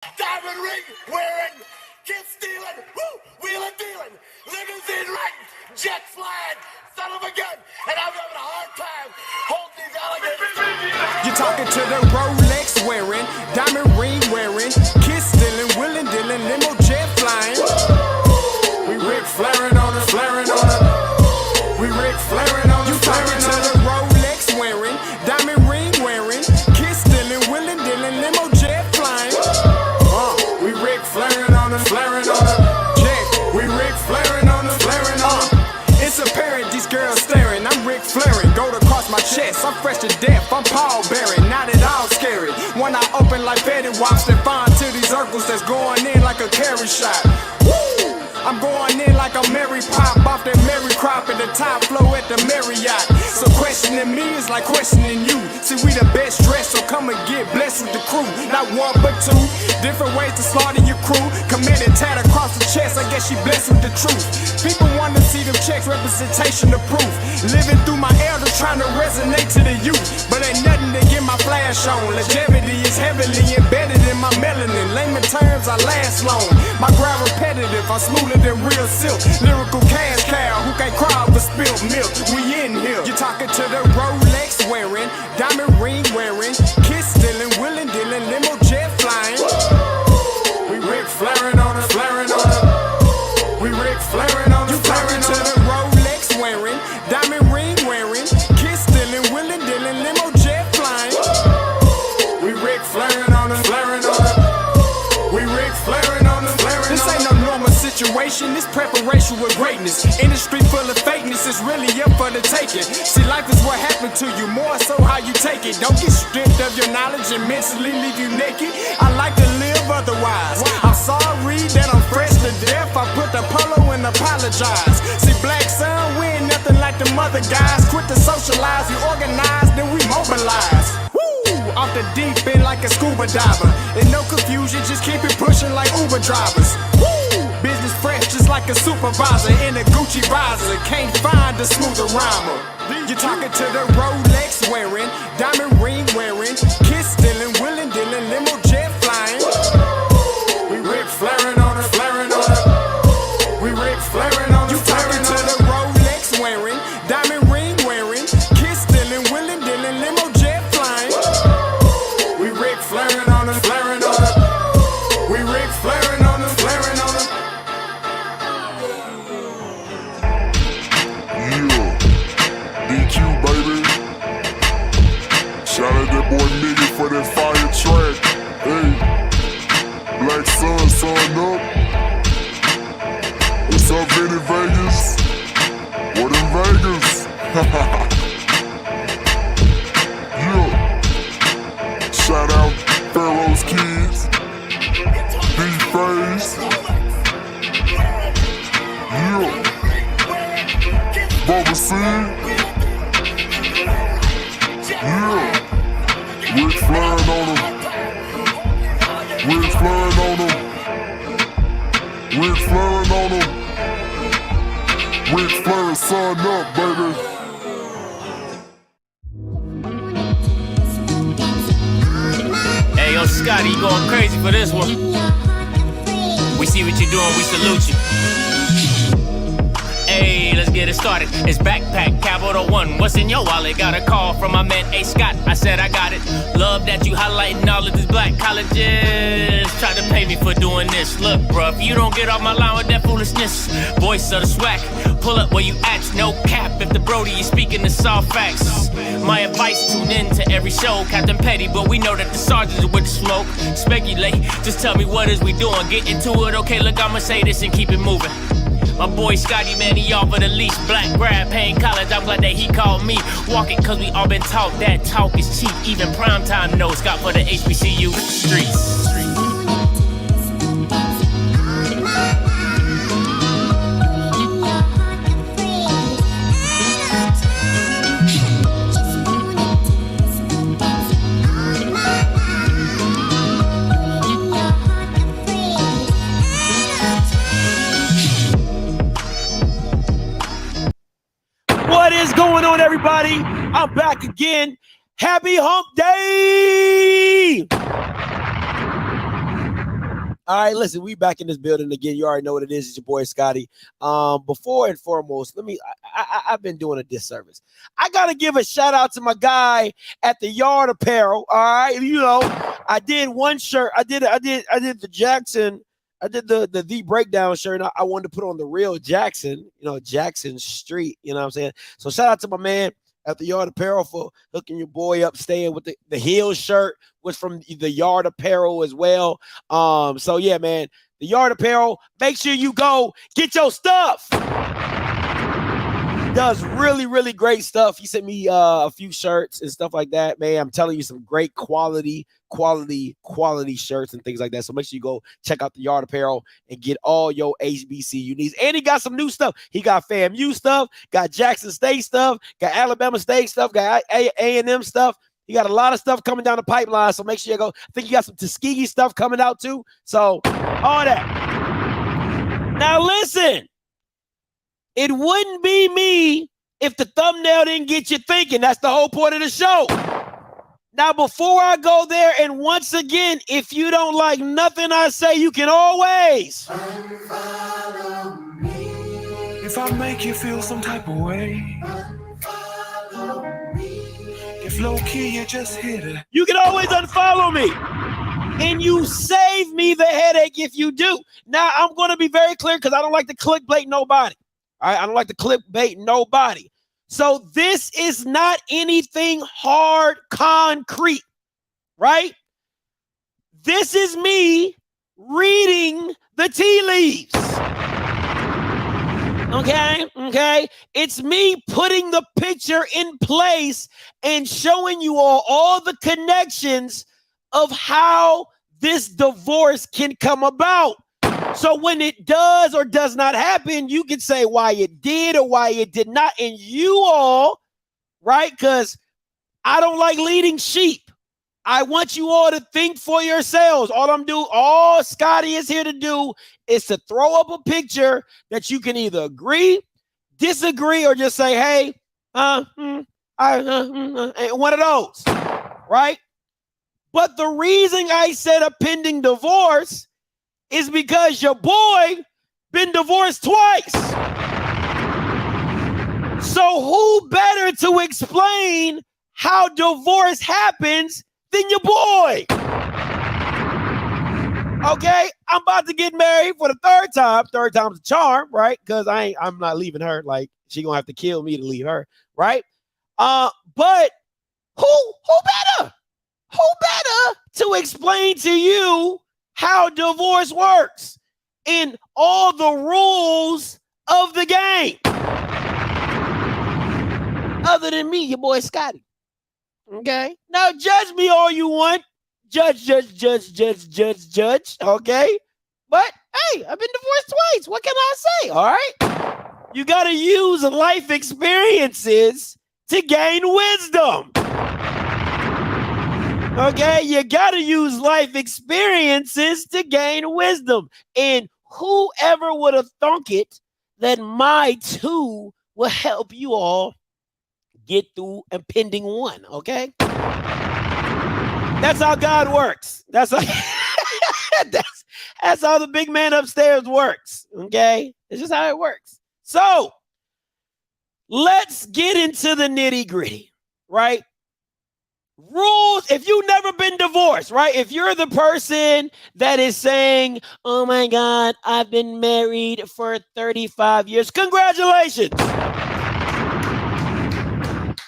Diamond ring wearing, kiss stealing, wheeling dealing, limousine riding, jet flying, son of a gun, and I'm having a hard time holding these alligators. You're talking to the Rolex wearing, diamond ring wearing, kiss stealing, wheeling dealing, limo jet flying. We Rick flaring on it, flaring on it. We Rick flaring on it, flaring on it. You talking to the Rolex wearing, diamond ring wearing, kiss stealing, wheeling dealing, limo jet flying. We Rick flaring on it, flaring on it. Check, we Rick flaring on it, flaring on it. It's apparent these girls staring. I'm Rick flaring, gold across my chest. I'm fresh to death, I'm Paul Bearing, not at all scary. When I open like Betty Wops and find to these circles that's going in like a carry shot. Woo! I'm going in like a Mary Pop off that Mary Crop at the top flow at the Marriott. So questioning me is like questioning you. See, we the best dressed, so come and get blessed with the crew. Not one but two, different ways to slaughter your crew. Committed tat across the chest, I guess she blessed with the truth. People want to see them checks, representation of proof. Living through my elders, trying to resonate to the youth. But ain't nothing to get my flash on. Longevity is heavily embedded in my melanin. Layman terms, I last long. My grind repetitive, I'm smoother than real silk. Lyrical cash cow who can't cry over spilled milk. We in here. You're talking to the Rolex wearing, diamond ring wearing, kiss stealing, wheeling dealing, limo jet flying. We Rick flaring on it, flaring on it. We Rick flaring on it, flaring on it. You talking to the Rolex wearing, diamond ring wearing, kiss stealing, wheeling dealing, limo jet flying. We Rick flaring on it, flaring on it. We Rick flaring on it, flaring on it. This ain't no normal situation, this preparation with greatness. Industry full of fakeness, it's really up for the taking. See, life is what happened to you, more so how you take it. Don't get stripped of your knowledge and mentally leave you naked. I like to live otherwise. I'm sorry that I'm fresh to death. I put the polo and apologize. See, black son, we ain't nothing like the mother guys. Quit to socialize, we organize, then we mobilize. Off the deep end like a scuba diver. And no confusion, just keep it pushing like Uber drivers. Woo! Business fresh just like a supervisor in a Gucci visor. Can't find a smoother rhymer. You're talking to the Rolex wearing, diamond ring wearing, kiss stealing, wheeling dealing, limo jet flying. We Rick flaring on it, flaring on it. We Rick flaring on it. You talking to the Rolex wearing, diamond ring wearing, kiss stealing, wheeling dealing, limo jet flying. We Rick flaring on it, flaring on it. We Rick flaring on it, flaring on it. Yeah, DQ baby. Shout out that boy Nigga for that fire track. Hey, Black Sun, sun up. What's up, Vinny Vegas? What in Vegas? Yeah. Shout out Pharaoh's Kids, D-Phase, yeah, Bubba C, yeah, Rick flaring on them, Rick flaring on them, Rick flaring on them, Rick flaring, sun up, baby. Hey, yo, Scotty, you going crazy for this one. We see what you're doing, we salute you. Hey, let's get it started. It's Backpack, Capital One. What's in your wallet? Got a call from my man, A. Scott. I said I got it. Love that you highlighting all of these black colleges. Try to pay me for doing this. Look, bruh, if you don't get off my line with that foolishness, voice of the swag, pull up where you at, no cap. If the Brody is speaking the soft facts, my advice, tune in to every show. Captain Petty, but we know that the sergeants are with the smoke. Speculate, just tell me what is we doing. Get into it, okay, look, I'ma say this and keep it moving. My boy Scotty, man, he offered the least. Black grad, paying college, I'm glad that he called me. Walk it, cause we all been taught that talk is cheap. Even primetime knows Scott for the HBCU streets. What is going on, everybody? I'm back again. Happy Hump Day! All right, listen, we back in this building again. You already know what it is. It's your boy Scotty. Before and foremost, I've been doing a disservice. I gotta give a shout out to my guy at the Yard Apparel. All right, you know, I did one shirt. I did the Jackson. I did the breakdown shirt. And I wanted to put on the real Jackson, you know, Jackson Street. You know what I'm saying? So shout out to my man at the Yard Apparel for hooking your boy up, staying with the heel shirt was from the Yard Apparel as well. So yeah, man, the Yard Apparel, make sure you go get your stuff. Does really, really great stuff. He sent me a few shirts and stuff like that, man. I'm telling you, some great quality shirts and things like that. So make sure you go check out the Yard Apparel and get all your HBCU needs. And he got some new stuff. He got FAMU stuff, got Jackson State stuff, got Alabama State stuff, got A&M stuff. He got a lot of stuff coming down the pipeline. So make sure you go. I think you got some Tuskegee stuff coming out too. So all that. Now listen. It wouldn't be me if the thumbnail didn't get you thinking. That's the whole point of the show. Now, before I go there, and once again, if you don't like nothing I say, you can always Unfollow me. If I make you feel some type of way, unfollow me. If low key you just hit it, you can always unfollow me. And you save me the headache if you do. Now, I'm going to be very clear because I don't like to clickbait nobody. All right, I don't like to clickbait nobody. So this is not anything hard, concrete, right? This is me reading the tea leaves. Okay? It's me putting the picture in place and showing you all the connections of how this divorce can come about. So when it does or does not happen, you can say why it did or why it did not. And you all, right? Because I don't like leading sheep. I want you all to think for yourselves. All Scotty is here to do is to throw up a picture that you can either agree, disagree, or just say, hey, one of those, right? But the reason I said a pending divorce is because your boy been divorced twice. So who better to explain how divorce happens than your boy? Okay, I'm about to get married for the third time. Third time's a charm, right? Because I'm not leaving her. Like, she gonna have to kill me to leave her, right? But who better to explain to you how divorce works in all the rules of the game? Other than me, your boy Scotty. Okay? Now judge me all you want. Judge. Okay? But hey, I've been divorced twice. What can I say? All right? You got to use life experiences to gain wisdom. Okay, you got to use life experiences to gain wisdom. And whoever would have thunk it that my two will help you all get through impending one, okay? That's how God works. That's how, that's how the big man upstairs works, okay? It's just how it works. So, let's get into the nitty-gritty, right? Rules, if you've never been divorced, right? If you're the person that is saying, oh my God, I've been married for 35 years. Congratulations.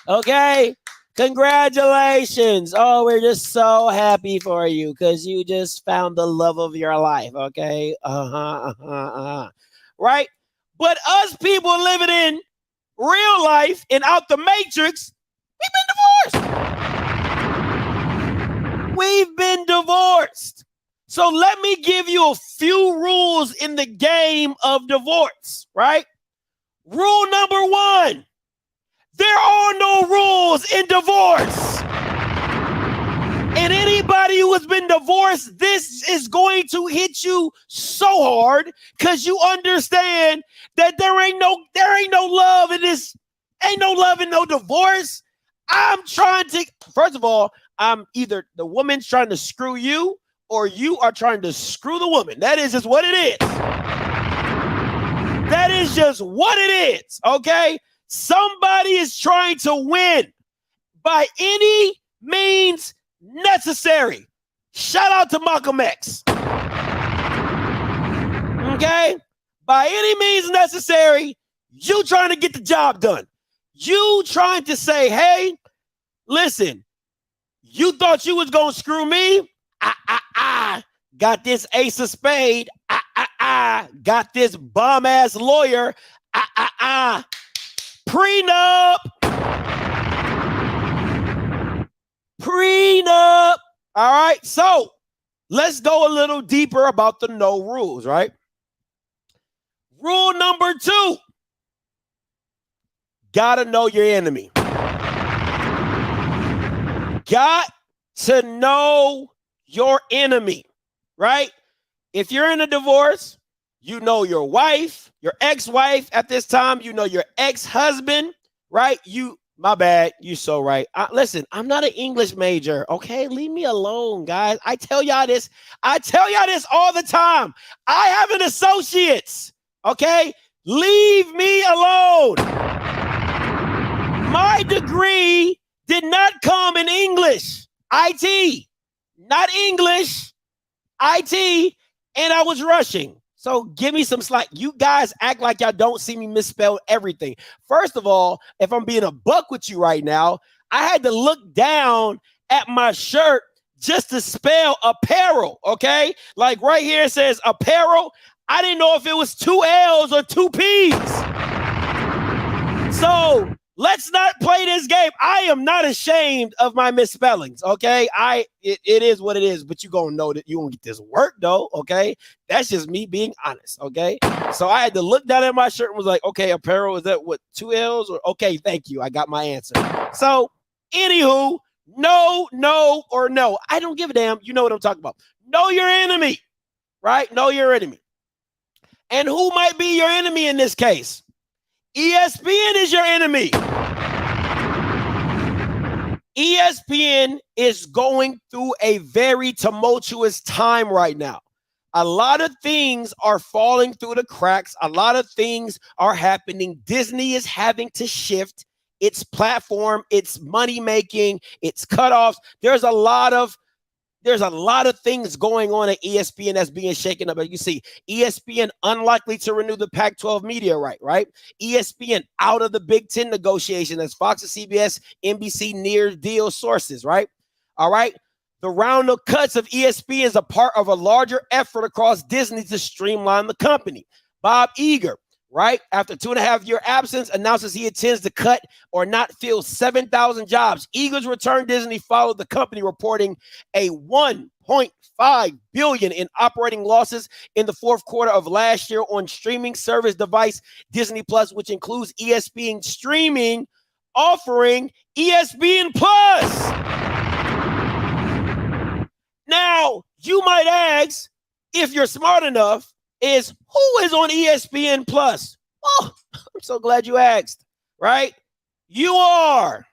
Okay. Congratulations. Oh, we're just so happy for you because you just found the love of your life. Okay. Right. But us people living in real life and out the matrix, we've been divorced. We've been divorced. So let me give you a few rules in the game of divorce, right? Rule number one, there are no rules in divorce. And anybody who has been divorced, this is going to hit you so hard because you understand that there ain't no love in this. Ain't no love in no divorce. I'm trying to, first of all, I'm either the woman's trying to screw you or you are trying to screw the woman. That is just what it is. That is just what it is, okay? Somebody is trying to win by any means necessary. Shout out to Malcolm X. Okay? By any means necessary, you trying to get the job done. You trying to say, hey, listen, you thought you was going to screw me? Got this ace of spade. Got this bum-ass lawyer. Prenup. Prenup. All right, so let's go a little deeper about the no rules, right? Rule number 2, gotta know your enemy. Got to know your enemy, right? If you're in a divorce, you know your wife, your ex-wife at this time, you know your ex-husband, right? My bad, you so right. Listen, I'm not an English major, okay? Leave me alone, guys. I tell y'all this all the time. I have an associate's, okay? Leave me alone. My degree did not come in English, IT, not English, IT, and I was rushing. So give me some slack. You guys act like y'all don't see me misspell everything. First of all, if I'm being a buck with you right now, I had to look down at my shirt just to spell apparel, okay? Like right here it says apparel. I didn't know if it was 2 L's or 2 P's. So let's not play this game. I am not ashamed of my misspellings, okay? It is what it is, but you gonna know that you gonna get this work though, okay? That's just me being honest, okay? So I had to look down at my shirt and was like, okay, apparel, is that what, 2 L's? Or okay, thank you. I got my answer. So anywho, no, or no. I don't give a damn. You know what I'm talking about. Know your enemy, right? Know your enemy. And who might be your enemy in this case? ESPN is your enemy. ESPN is going through a very tumultuous time right now. A lot of things are falling through the cracks. A lot of things are happening. Disney is having to shift its platform, its money making, its cutoffs. There's a lot of things going on at ESPN that's being shaken up. As you see, ESPN unlikely to renew the Pac-12 media right? ESPN out of the Big Ten negotiation as Fox and CBS, NBC near deal sources, right? All right. The round of cuts of ESPN is a part of a larger effort across Disney to streamline the company. Bob Iger, right, after 2.5-year absence, announces he intends to cut or not fill 7,000 jobs. Iger's return Disney followed the company reporting a $1.5 billion in operating losses in the fourth quarter of last year on streaming service device Disney Plus, which includes ESPN streaming, offering ESPN Plus. Now, you might ask, if you're smart enough, is who is on ESPN Plus? Oh, I'm so glad you asked, right? You are.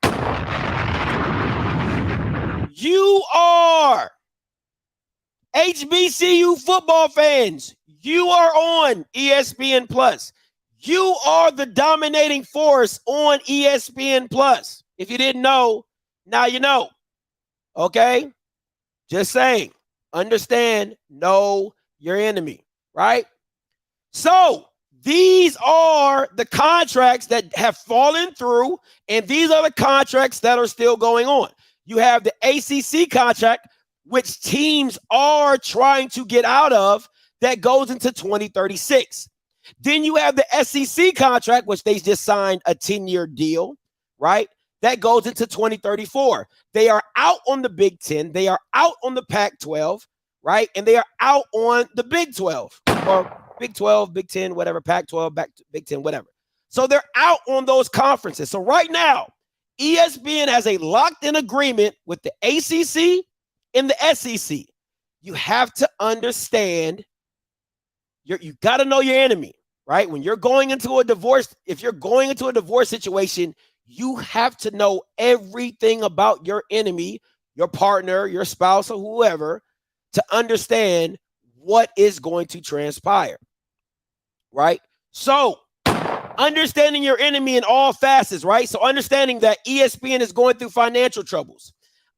HBCU football fans, you are on ESPN Plus. You are the dominating force on ESPN Plus. If you didn't know, now you know. Okay? Just saying. Understand, know your enemy. Right? So these are the contracts that have fallen through, and these are the contracts that are still going on. You have the ACC contract, which teams are trying to get out of, that goes into 2036. Then you have the SEC contract, which they just signed a 10-year deal, right? That goes into 2034. They are out on the Big Ten. They are out on the Pac-12. Right? And they are out on the Big 12 or Big 12, Big 10, whatever, Pac-12, Big 10, whatever. So they're out on those conferences. So right now, ESPN has a locked-in agreement with the ACC and the SEC. You have to understand, you got to know your enemy, right? When you're going into a divorce, if you're going into a divorce situation, you have to know everything about your enemy, your partner, your spouse, or whoever, to understand what is going to transpire, right? So understanding your enemy in all facets, right? So understanding that ESPN is going through financial troubles,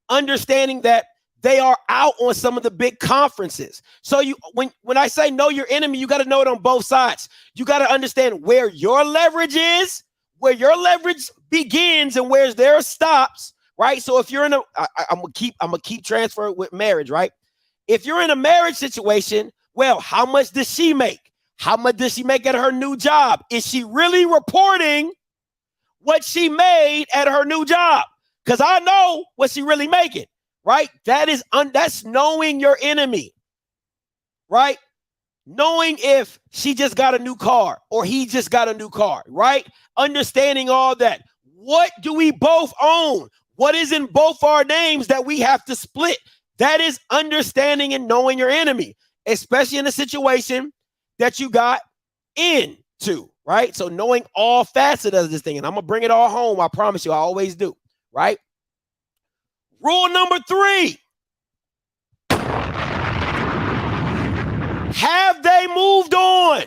understanding that they are out on some of the big conferences. So you, when I say know your enemy, you got to know it on both sides. You got to understand where your leverage is, where your leverage begins, and where theirs stops, right? So if you're in I'm gonna keep transferring with marriage, right? If you're in a marriage situation, well, how much does she make? How much does she make at her new job? Is she really reporting what she made at her new job? Because I know what she really making. Right? That's knowing your enemy, right? Knowing if she just got a new car or he just got a new car, right? Understanding all that. What do we both own? What is in both our names that we have to split? That is understanding and knowing your enemy, especially in a situation that you got into, right? So knowing all facets of this thing, and I'm going to bring it all home. I promise you, I always do, right? Rule number 3. Have they moved on?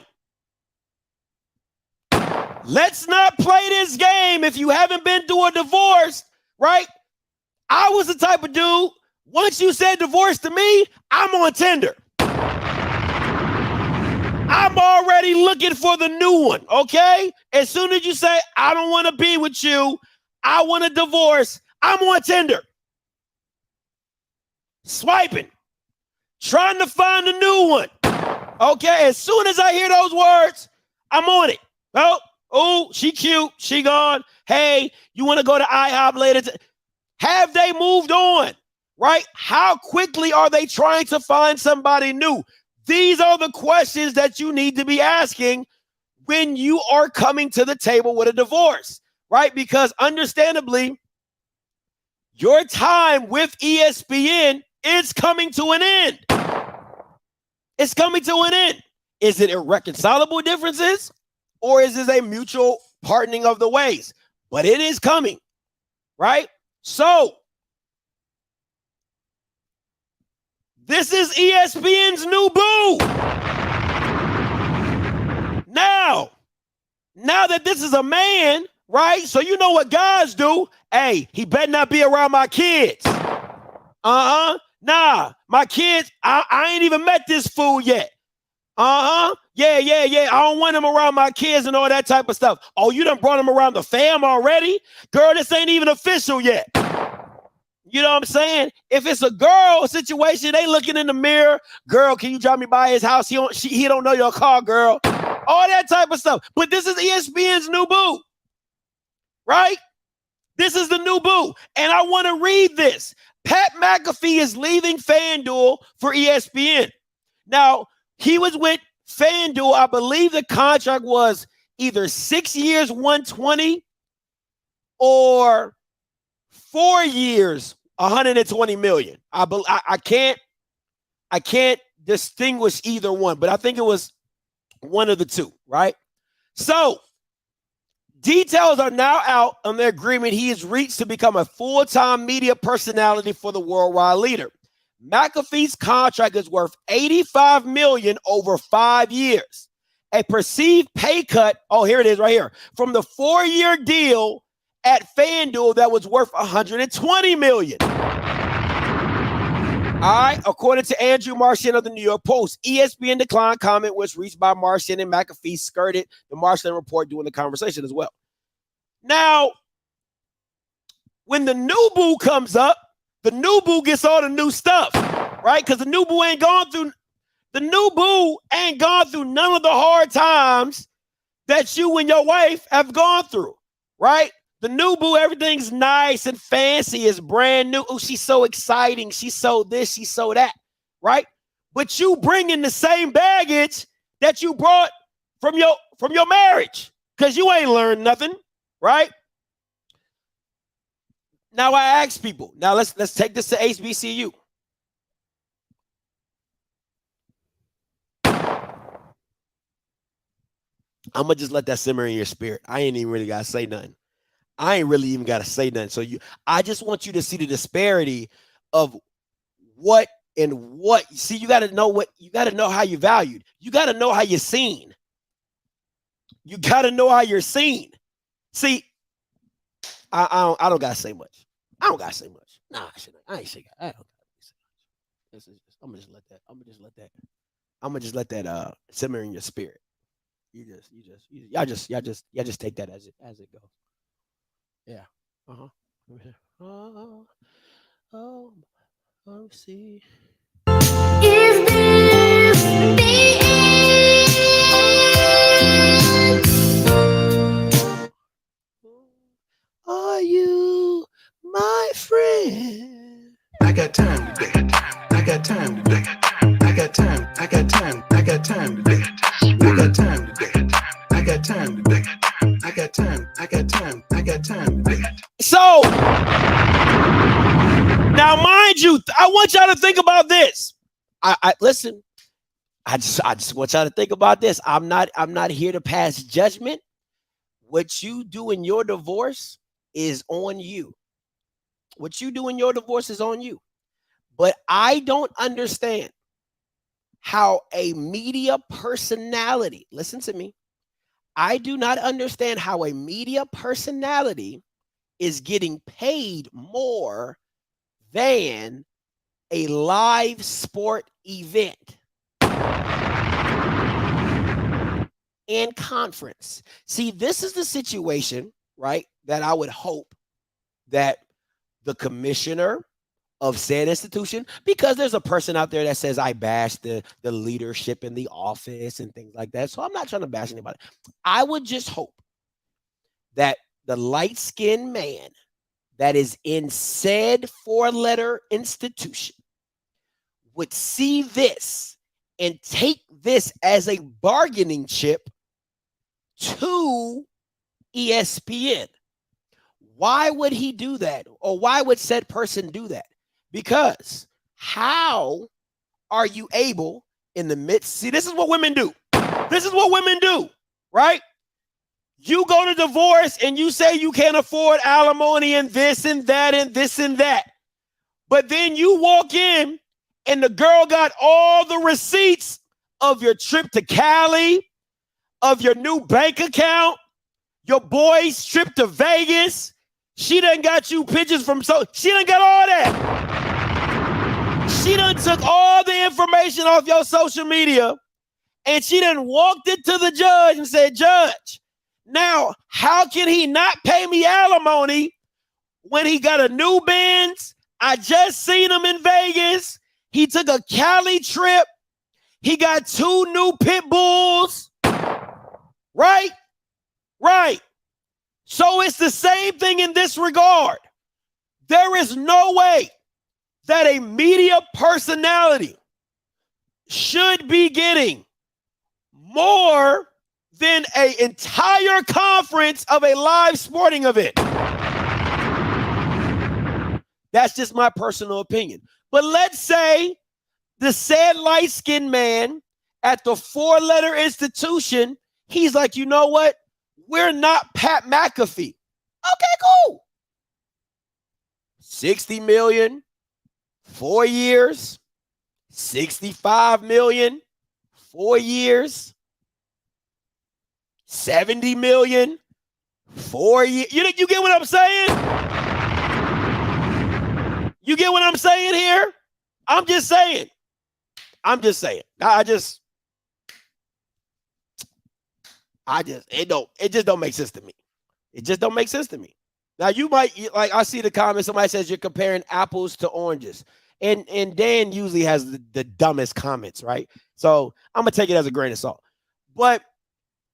Let's not play this game if you haven't been through a divorce, right? I was the type of dude, once you said divorce to me, I'm on Tinder. I'm already looking for the new one, okay? As soon as you say, I don't want to be with you, I want a divorce, I'm on Tinder. Swiping, trying to find a new one. Okay, as soon as I hear those words, I'm on it. Oh, she cute, she gone. Hey, you want to go to IHOP later? Have they moved on, right? How quickly are they trying to find somebody new? These are the questions that you need to be asking when you are coming to the table with a divorce, right? Because understandably, your time with ESPN is coming to an end. It's coming to an end. Is it irreconcilable differences or is this a mutual pardoning of the ways? But it is coming, right? So this is ESPN's new boo. Now that this is a man, right? So you know what guys do. Hey, he better not be around my kids. Nah, my kids, I ain't even met this fool yet. Yeah. I don't want him around my kids and all that type of stuff. Oh, you done brought him around the fam already? Girl, this ain't even official yet. You know what I'm saying? If it's a girl situation, they looking in the mirror. Girl, can you drive me by his house? He don't know your car, girl. All that type of stuff. But this is ESPN's new boo, right? This is the new boo. And I want to read this. Pat McAfee is leaving FanDuel for ESPN. Now, he was with FanDuel. I believe the contract was either 6 years, 120, or 4 years, 120 million. I can't distinguish either one, but I think it was one of the two, right? So details are now out on the agreement he has reached to become a full-time media personality for the worldwide leader. McAfee's contract is worth $85 million over 5 years. A perceived pay cut, oh, here it is right here, from the 4-year deal at FanDuel that was worth $120 million. All right, according to Andrew Marchand of the New York Post, ESPN declined comment was reached by Marchand, and McAfee skirted the Marchand report during the conversation as well. Now, when the new boo comes up, the new boo gets all the new stuff, right? Because the new boo ain't gone through none of the hard times that you and your wife have gone through, right? The new boo, everything's nice and fancy, it's brand new. Oh, she's so exciting. She's so this, she's so that, right? But you bring in the same baggage that you brought from your marriage because you ain't learned nothing, right? Now I ask people, now let's take this to HBCU. I'm going to just let that simmer in your spirit. I ain't even really got to say nothing. I ain't really even got to say nothing. So I just want you to see the disparity of what and what. See, you got to know how you're valued. You got to know how you're seen. You got to know how you're seen. See, I don't got to say much. I don't got to say much. Nah, I ain't say. I don't got to say much. I'm gonna just let that simmer in your spirit. Y'all just take that as it goes. Yeah. Oh, see. Is this the end? Are you my friend? I got time today. I got time today. I got time. I got time. I got time today. I got time today. I got time today. I got time. I got time. I got time today. So now, mind you, I want y'all to think about this. I listen. I just want y'all to think about this. I'm not here to pass judgment. What you do in your divorce is on you. What you do in your divorce is on you. But I don't understand how a media personality, listen to me, I do not understand how a media personality is getting paid more than a live sport event and conference. See, this is the situation, right, that I would hope that the commissioner of said institution, because there's a person out there that says I bash the leadership in the office and things like that. So I'm not trying to bash anybody. I would just hope that the light-skinned man that is in said 4-letter institution would see this and take this as a bargaining chip to ESPN. Why would he do that? Or why would said person do that? Because how are you able in the midst? See, this is what women do. This is what women do, right? You go to divorce and you say you can't afford alimony and this and that and this and that. But then you walk in and the girl got all the receipts of your trip to Cali, of your new bank account, your boy's trip to Vegas. She done got you pictures from she done got all that. She done took all the information off your social media and she done walked it to the judge and said, Judge, now how can he not pay me alimony when he got a new Benz? I just seen him in Vegas. He took a Cali trip. He got 2 new pit bulls. Right? Right. So it's the same thing in this regard. There is no way that a media personality should be getting more than an entire conference of a live sporting event. That's just my personal opinion. But let's say the said light-skinned man at the 4-letter institution, he's like, you know what? We're not Pat McAfee. Okay, cool. 60 million, 4 years, 65 million, 4 years, 70 million, 4 years. You get what I'm saying? You get what I'm saying here? I'm just saying. It just don't make sense to me. It just don't make sense to me. Now you might, like, I see the comments, somebody says you're comparing apples to oranges. And Dan usually has the dumbest comments, right? So I'm gonna take it as a grain of salt. But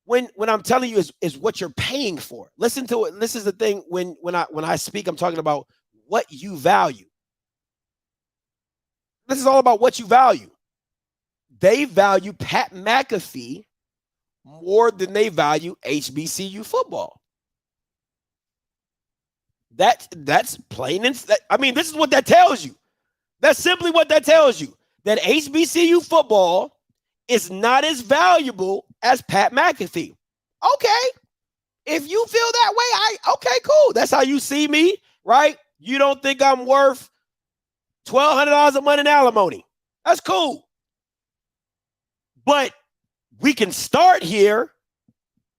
when I'm telling you is what you're paying for. Listen to it. This is the thing when I speak, I'm talking about what you value. This is all about what you value. They value Pat McAfee more than they value HBCU football. That's plain and I mean, this is what that tells you. That's simply what that tells you. That HBCU football is not as valuable as Pat McAfee. Okay. If you feel that way, okay, cool. That's how you see me, right? You don't think I'm worth $1,200 a month in alimony. That's cool. But we can start here.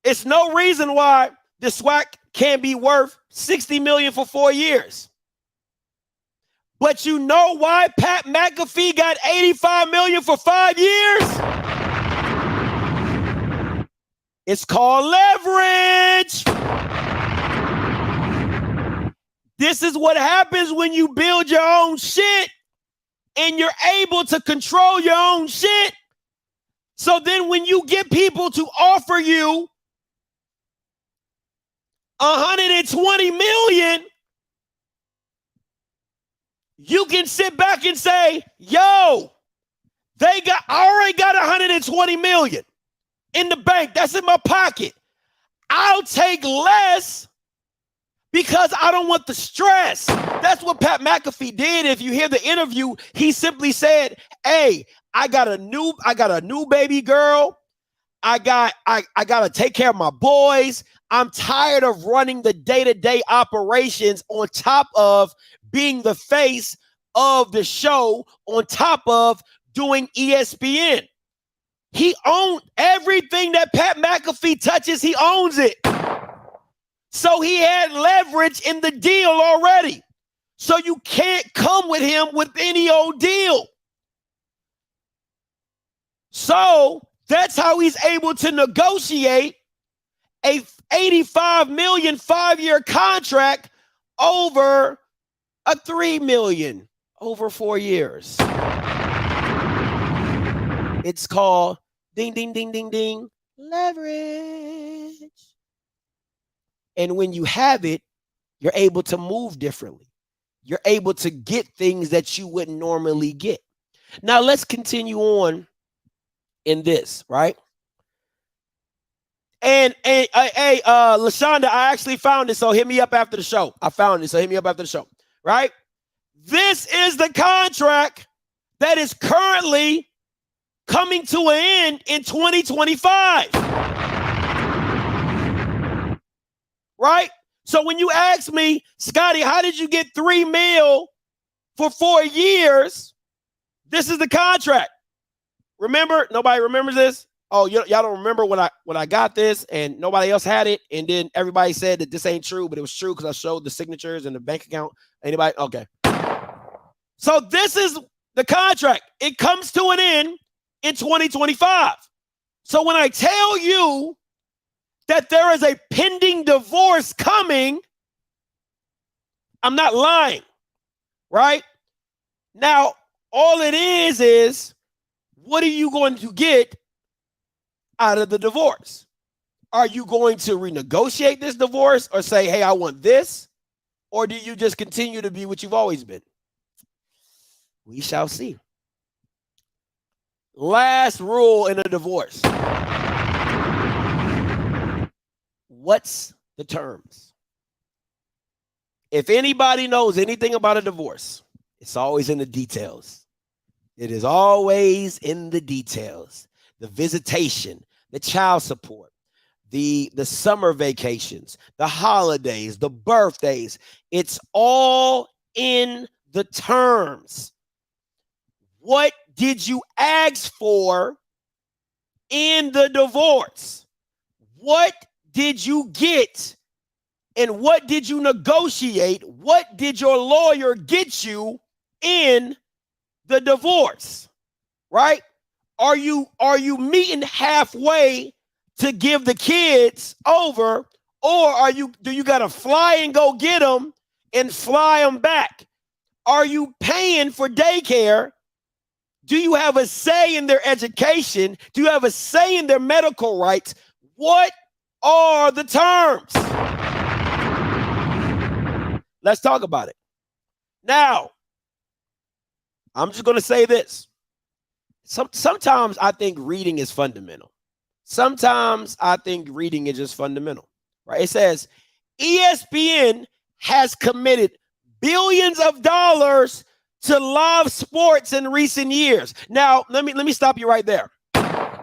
It's no reason why the SWAC can't be worth $60 million for 4 years. But you know why Pat McAfee got $85 million for 5 years? It's called leverage. This is what happens when you build your own shit and you're able to control your own shit. So then when you get people to offer you $120 million, you can sit back and say, yo, I already got $120 million in the bank. That's in my pocket. I'll take less because I don't want the stress. That's what Pat McAfee did. If you hear the interview, he simply said, hey, I got a new baby girl. I got to take care of my boys. I'm tired of running the day-to-day operations on top of being the face of the show, on top of doing ESPN. He owned everything that Pat McAfee touches. He owns it. So he had leverage in the deal already. So you can't come with him with any old deal. So that's how he's able to negotiate a $85 million 5-year contract over a $3 million over 4 years. It's called ding, ding, ding, ding, ding, leverage. And when you have it, you're able to move differently. You're able to get things that you wouldn't normally get. Now let's continue on in this, right? And LaShonda, I actually found it, so hit me up after the show. I found it, so hit me up after the show, right? This is the contract that is currently coming to an end in 2025. Right? So when you ask me, Scotty, how did you get $3 million for 4 years? This is the contract. Remember? Nobody remembers this? Oh, y'all don't remember when I got this and nobody else had it, and then everybody said that this ain't true, but it was true because I showed the signatures and the bank account. Anybody? Okay. So this is the contract. It comes to an end in 2025. So when I tell you that there is a pending divorce coming, I'm not lying, right? Now, all it is what are you going to get out of the divorce? Are you going to renegotiate this divorce or say, hey, I want this? Or do you just continue to be what you've always been? We shall see. Last rule in a divorce. What's the terms? If anybody knows anything about a divorce, it's always in the details. It is always in the details. The visitation, the child support, the summer vacations, the holidays, the birthdays. It's all in the terms. What did you ask for in the divorce? What did you get? And what did you negotiate? What did your lawyer get you in the divorce? Right? Are you meeting halfway to give the kids over, or do you got to fly and go get them and fly them back? Are you paying for daycare? Do you have a say in their education? Do you have a say in their medical rights? What are the terms? Let's talk about it. Now, I'm just going to say this. Sometimes I think reading is fundamental. Sometimes I think reading is just fundamental, right? It says ESPN has committed billions of dollars to live sports in recent years. Now, let me stop you right there.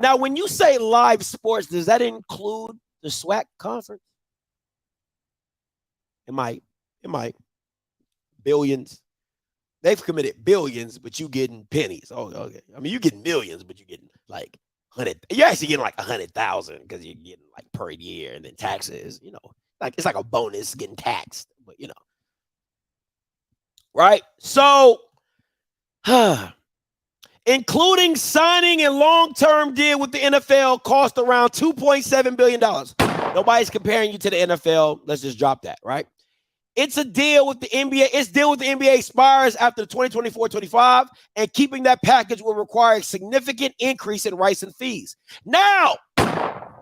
Now, when you say live sports, does that include the SWAC conference? It might. Billions. They've committed billions, but you getting pennies. Oh, okay. I mean, you getting millions, but you getting like 100. You're actually getting like 100,000 because you're getting like per year, and then taxes. Like it's like a bonus getting taxed, but right? So, including signing a long-term deal with the NFL, cost around $2.7 billion. Nobody's comparing you to the NFL. Let's just drop that, right? It's a deal with the NBA. Its deal with the NBA expires after the 2024-25, and keeping that package will require a significant increase in rights and fees. Now,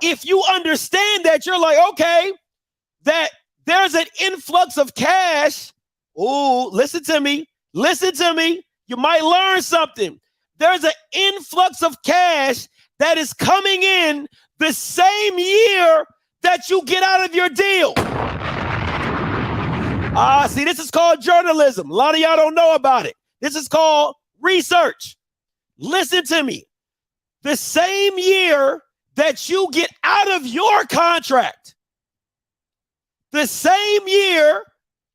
if you understand that, you're like, okay, that there's an influx of cash. Oh, listen to me. Listen to me. You might learn something. There's an influx of cash that is coming in the same year that you get out of your deal. See, this is called journalism. A lot of y'all don't know about it. This is called research. Listen to me. The same year that you get out of your contract, the same year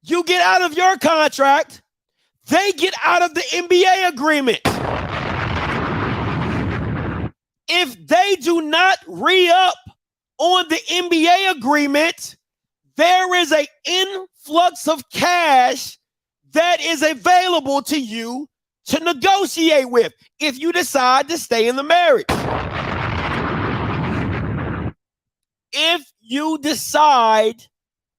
you get out of your contract, they get out of the NBA agreement. If they do not re-up on the NBA agreement, there is an influx of cash that is available to you to negotiate with if you decide to stay in the marriage. If you decide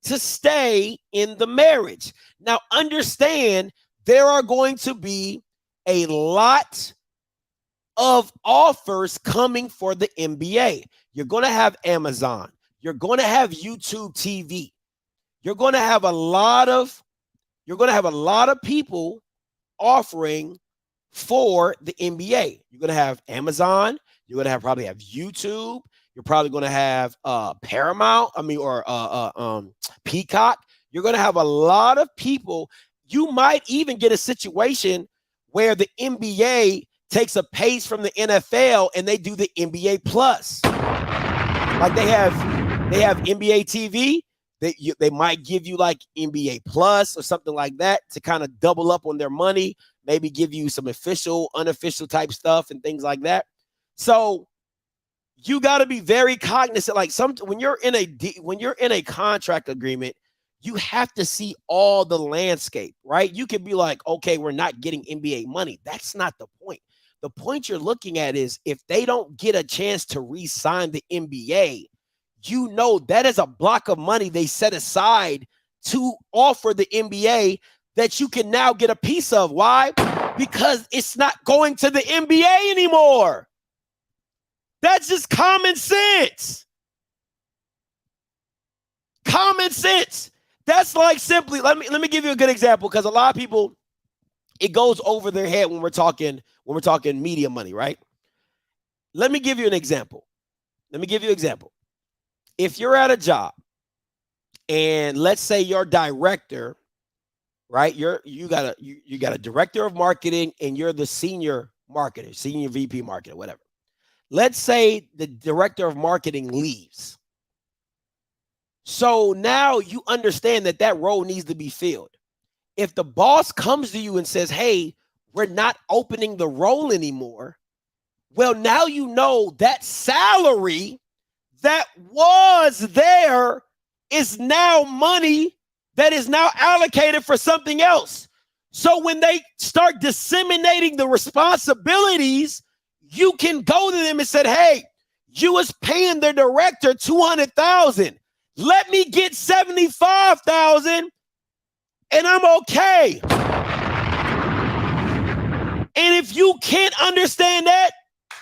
to stay in the marriage. Now, understand there are going to be a lot of offers coming for the NBA. You're going to have Amazon. You're going to have YouTube TV. You're going to have a lot of people offering for the NBA. You're going to have Amazon. You're going to probably have YouTube. You're probably going to have Paramount. Or Peacock. You're going to have a lot of people. You might even get a situation where the NBA takes a pace from the NFL and they do the NBA Plus. Like they have NBA TV. They might give you like NBA Plus or something like that to kind of double up on their money, maybe give you some official, unofficial type stuff and things like that. So you got to be very cognizant. Like when you're in a contract agreement, you have to see all the landscape, right? You can be like, okay, we're not getting NBA money. That's not the point. The point you're looking at is if they don't get a chance to re-sign the NBA, you know that is a block of money they set aside to offer the NBA that you can now get a piece of. Why? Because it's not going to the NBA anymore. That's just common sense. Common sense. That's like simply, let me give you a good example, because a lot of people, it goes over their head when we're talking media money, right? Let me give you an example. If you're at a job and let's say your director, right? You got a director of marketing and you're the senior marketer, senior VP marketer, whatever. Let's say the director of marketing leaves. So now you understand that role needs to be filled. If the boss comes to you and says, hey, we're not opening the role anymore, well, now you know that salary that was there is now money that is now allocated for something else. So when they start disseminating the responsibilities, you can go to them and say, hey, you was paying the director $200,000. Let me get $75,000 and I'm okay. And if you can't understand that,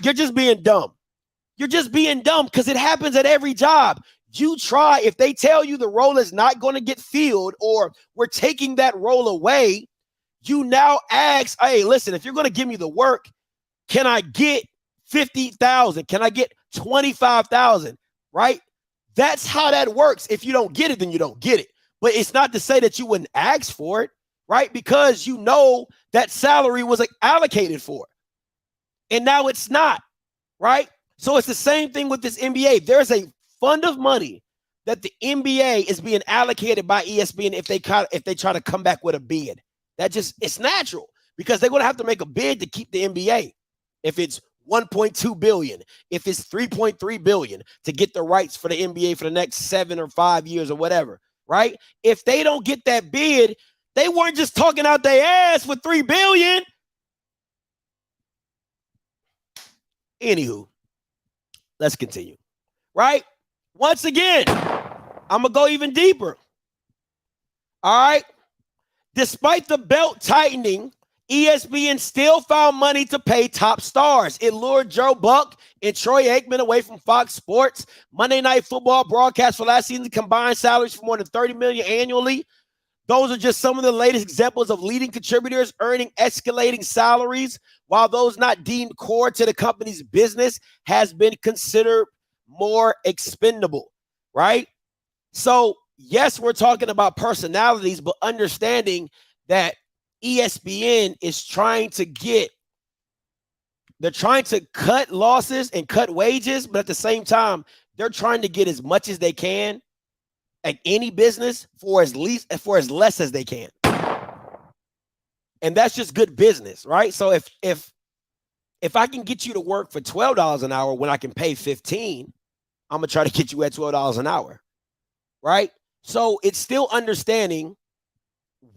you're just being dumb. You're just being dumb because it happens at every job. You try, if they tell you the role is not going to get filled or we're taking that role away, you now ask, hey, listen, if you're going to give me the work, can I get $50,000? Can I get $25,000? Right? That's how that works. If you don't get it, then you don't get it. But it's not to say that you wouldn't ask for it, right? Because you know that salary was allocated for it. And now it's not, right? So it's the same thing with this NBA. There's a fund of money that the NBA is being allocated by ESPN if they try to come back with a bid. It's natural because they're going to have to make a bid to keep the NBA. If it's 1.2 billion, if it's 3.3 billion to get the rights for the NBA for the next 7 or 5 years or whatever, right? If they don't get that bid, they weren't just talking out their ass for 3 billion. Anywho, let's continue, right? Once again, I'm going to go even deeper. All right. Despite the belt tightening, ESPN still found money to pay top stars. It lured Joe Buck and Troy Aikman away from Fox Sports. Monday Night Football broadcast for last season combined salaries for more than $30 million annually. Those are just some of the latest examples of leading contributors earning escalating salaries, while those not deemed core to the company's business has been considered more expendable, right? So, yes, we're talking about personalities, but understanding that ESPN is trying to cut losses and cut wages, but at the same time, they're trying to get as much as they can at any business for as less as they can. And that's just good business, right? So if I can get you to work for $12 an hour when I can pay $15, I'm going to try to get you at $12 an hour, right? So it's still understanding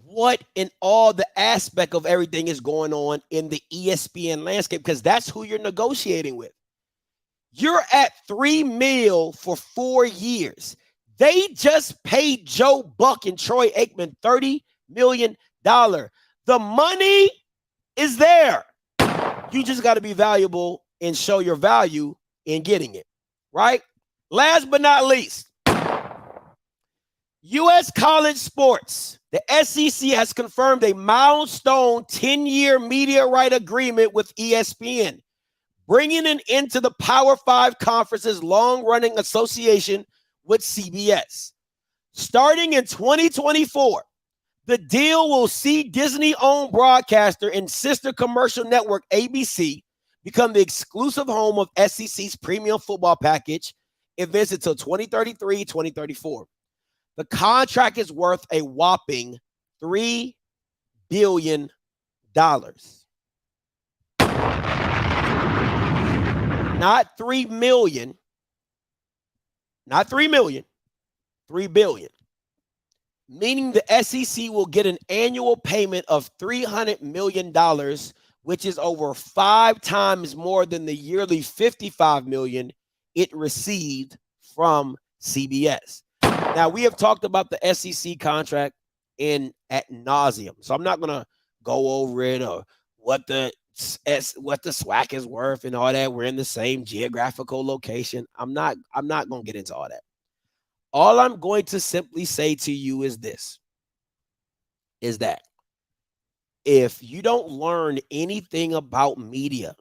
what in all the aspect of everything is going on in the ESPN landscape, because that's who you're negotiating with. You're at $3 million for 4 years. They just paid Joe Buck and Troy Aikman $30 million. The money is there. You just got to be valuable and show your value in getting it, right? Last but not least, U.S. college sports. The SEC has confirmed a milestone 10-year media right agreement with ESPN, bringing an end to the Power 5 conference's long-running association with CBS. Starting in 2024, the deal will see Disney-owned broadcaster and sister commercial network ABC become the exclusive home of SEC's premium football package events until 2033-2034. The contract is worth a whopping $3 billion. Not 3 million. Not 3 million. $3 billion. Meaning the SEC will get an annual payment of $300 million, which is over 5 times more than the yearly $55 million it received from CBS. Now, we have talked about the SEC contract ad nauseum, so I'm not going to go over it or what the SWAC is worth and all that. We're in the same geographical location. I'm not going to get into all that. All I'm going to simply say to you is this, is that if you don't learn anything about media,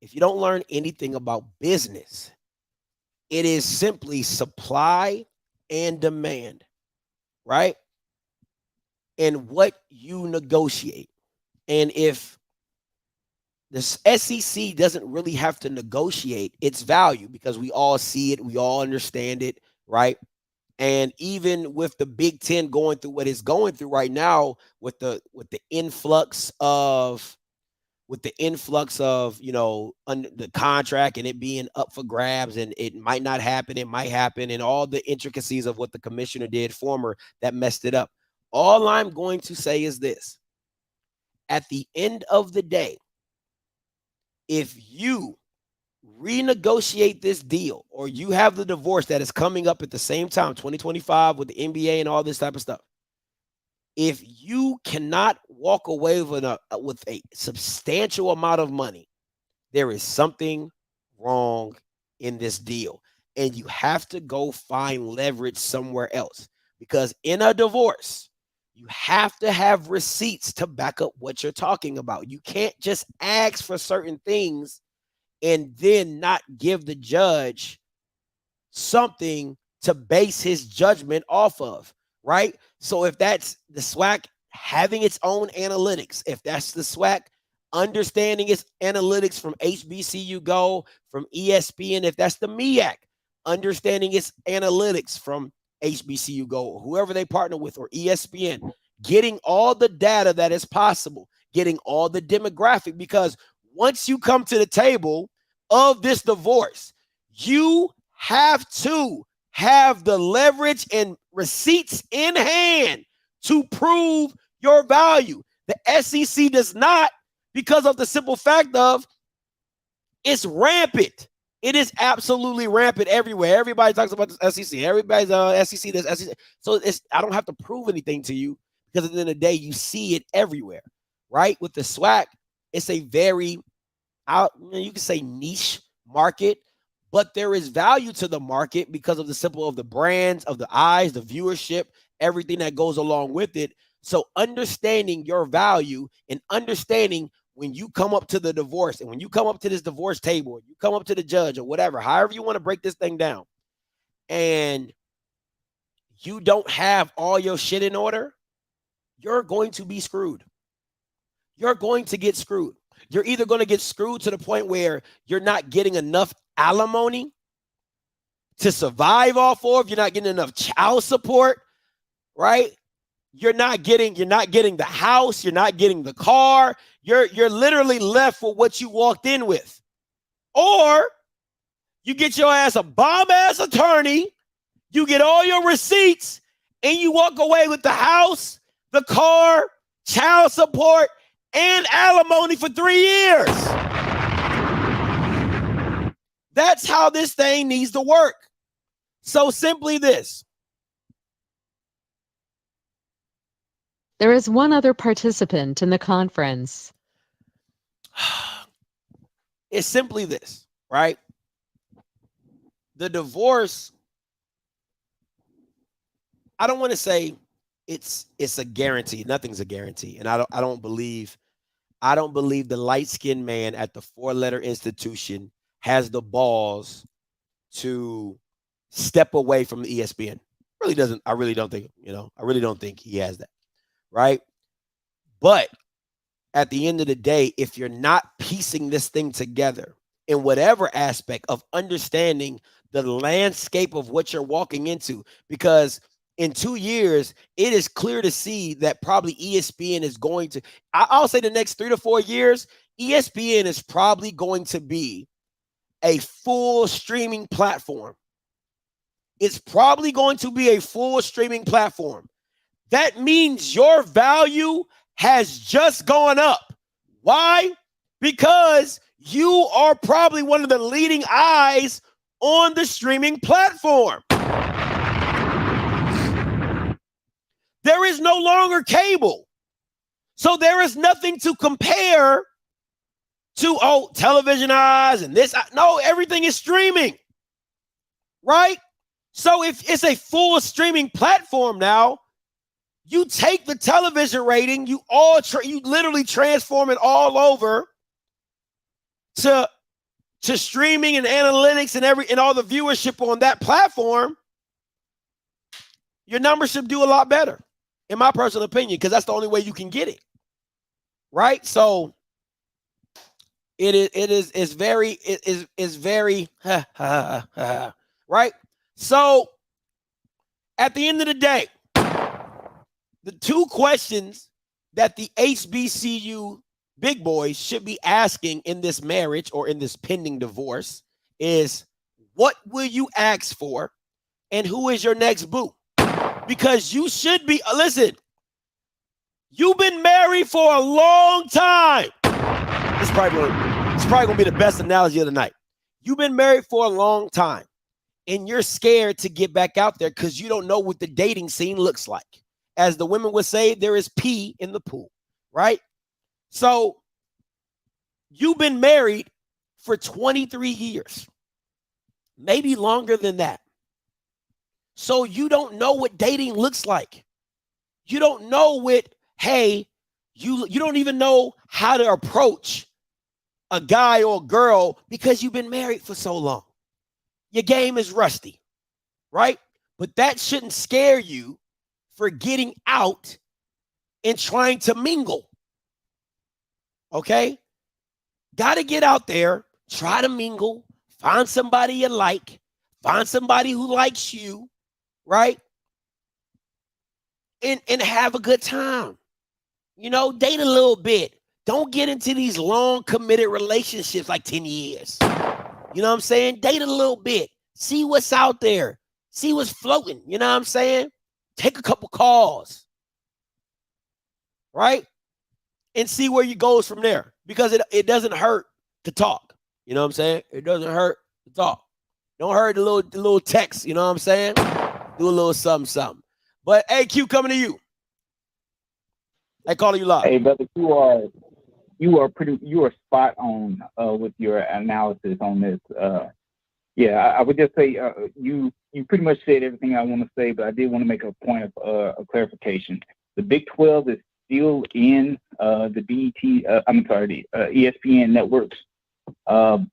if you don't learn anything about business, it is simply supply and demand, right? And what you negotiate. And if the SEC doesn't really have to negotiate its value because we all see it, we all understand it, right? And even with the Big Ten going through what it's going through right now with the influx of the contract and it being up for grabs and it might not happen, it might happen, and all the intricacies of what the commissioner did that messed it up. All I'm going to say is this. At the end of the day, if you renegotiate this deal or you have the divorce that is coming up at the same time, 2025 with the NBA and all this type of stuff, if you cannot walk away with a substantial amount of money, there is something wrong in this deal. And you have to go find leverage somewhere else. Because in a divorce, you have to have receipts to back up what you're talking about. You can't just ask for certain things and then not give the judge something to base his judgment off of. Right? So if that's the SWAC having its own analytics, if that's the SWAC understanding its analytics from HBCU Go, from ESPN, if that's the MEAC understanding its analytics from HBCU Go, whoever they partner with, or ESPN, getting all the data that is possible, getting all the demographic, because once you come to the table of this divorce, you have to have the leverage and receipts in hand to prove your value. The SEC does not, because of the simple fact of it's rampant. It is absolutely rampant everywhere. Everybody talks about the SEC. Everybody's SEC, this SEC. So I don't have to prove anything to you, because at the end of the day, you see it everywhere, right? With the SWAC, it's a very, you can say niche market, but there is value to the market because of the simple of the brands, of the eyes, the viewership, everything that goes along with it. So understanding your value and understanding when you come up to the divorce and when you come up to this divorce table, or you come up to the judge or whatever, however you want to break this thing down, and you don't have all your shit in order, you're going to be screwed. You're going to get screwed. You're either going to get screwed to the point where you're not getting enough alimony to survive off of, you're not getting enough child support, right? You're not getting the house, you're not getting the car. You're literally left with what you walked in with. Or you get your ass a bomb-ass attorney, you get all your receipts, and you walk away with the house, the car, child support, and alimony for 3 years. That's how this thing needs to work. So simply this. There is one other participant in the conference. It's simply this, right? The divorce, I don't want to say it's a guarantee. Nothing's a guarantee. And I don't believe the light-skinned man at the four-letter institution has the balls to step away from the ESPN. I really don't think he has that. Right? But at the end of the day, if you're not piecing this thing together in whatever aspect of understanding the landscape of what you're walking into, because in 2 years, it is clear to see that probably ESPN is going to, I'll say the next 3 to 4 years, ESPN is probably going to be a full streaming platform. It's probably going to be a full streaming platform. That means your value has just gone up. Why? Because you are probably one of the leading eyes on the streaming platform. There is no longer cable. So there is nothing to compare to, television eyes and this. No, everything is streaming. Right? So if it's a full streaming platform now, you take the television rating, you literally transform it all over to streaming and analytics and all the viewership on that platform. Your numbers should do a lot better, in my personal opinion, because that's the only way you can get it. Right? So it's very right? So at the end of the day, the two questions that the HBCU big boys should be asking in this marriage or in this pending divorce is, what will you ask for and who is your next boo? Because you should be, listen, you've been married for a long time. It's probably going to be the best analogy of the night. You've been married for a long time and you're scared to get back out there because you don't know what the dating scene looks like. As the women would say, there is pee in the pool, right? So you've been married for 23 years, maybe longer than that. So you don't know what dating looks like. You don't know you don't even know how to approach a guy or a girl because you've been married for so long. Your game is rusty, right? But that shouldn't scare you for getting out and trying to mingle. Okay? Got to get out there, try to mingle, find somebody you like, find somebody who likes you, right? and have a good time. You know, date a little bit. Don't get into these long committed relationships like 10 years. You know what I'm saying? Date a little bit. See what's out there. See what's floating. You know what I'm saying? Take a couple calls. Right? And see where you goes from there. Because it doesn't hurt to talk. You know what I'm saying? It doesn't hurt to talk. Don't hurt the little text. You know what I'm saying? Do a little something. But hey, Q, coming to you. Hey, calling you live. Hey, brother, you are spot on with your analysis on this. I would just say you pretty much said everything I want to say, but I did want to make a point of clarification. The Big 12 is still in the the ESPN networks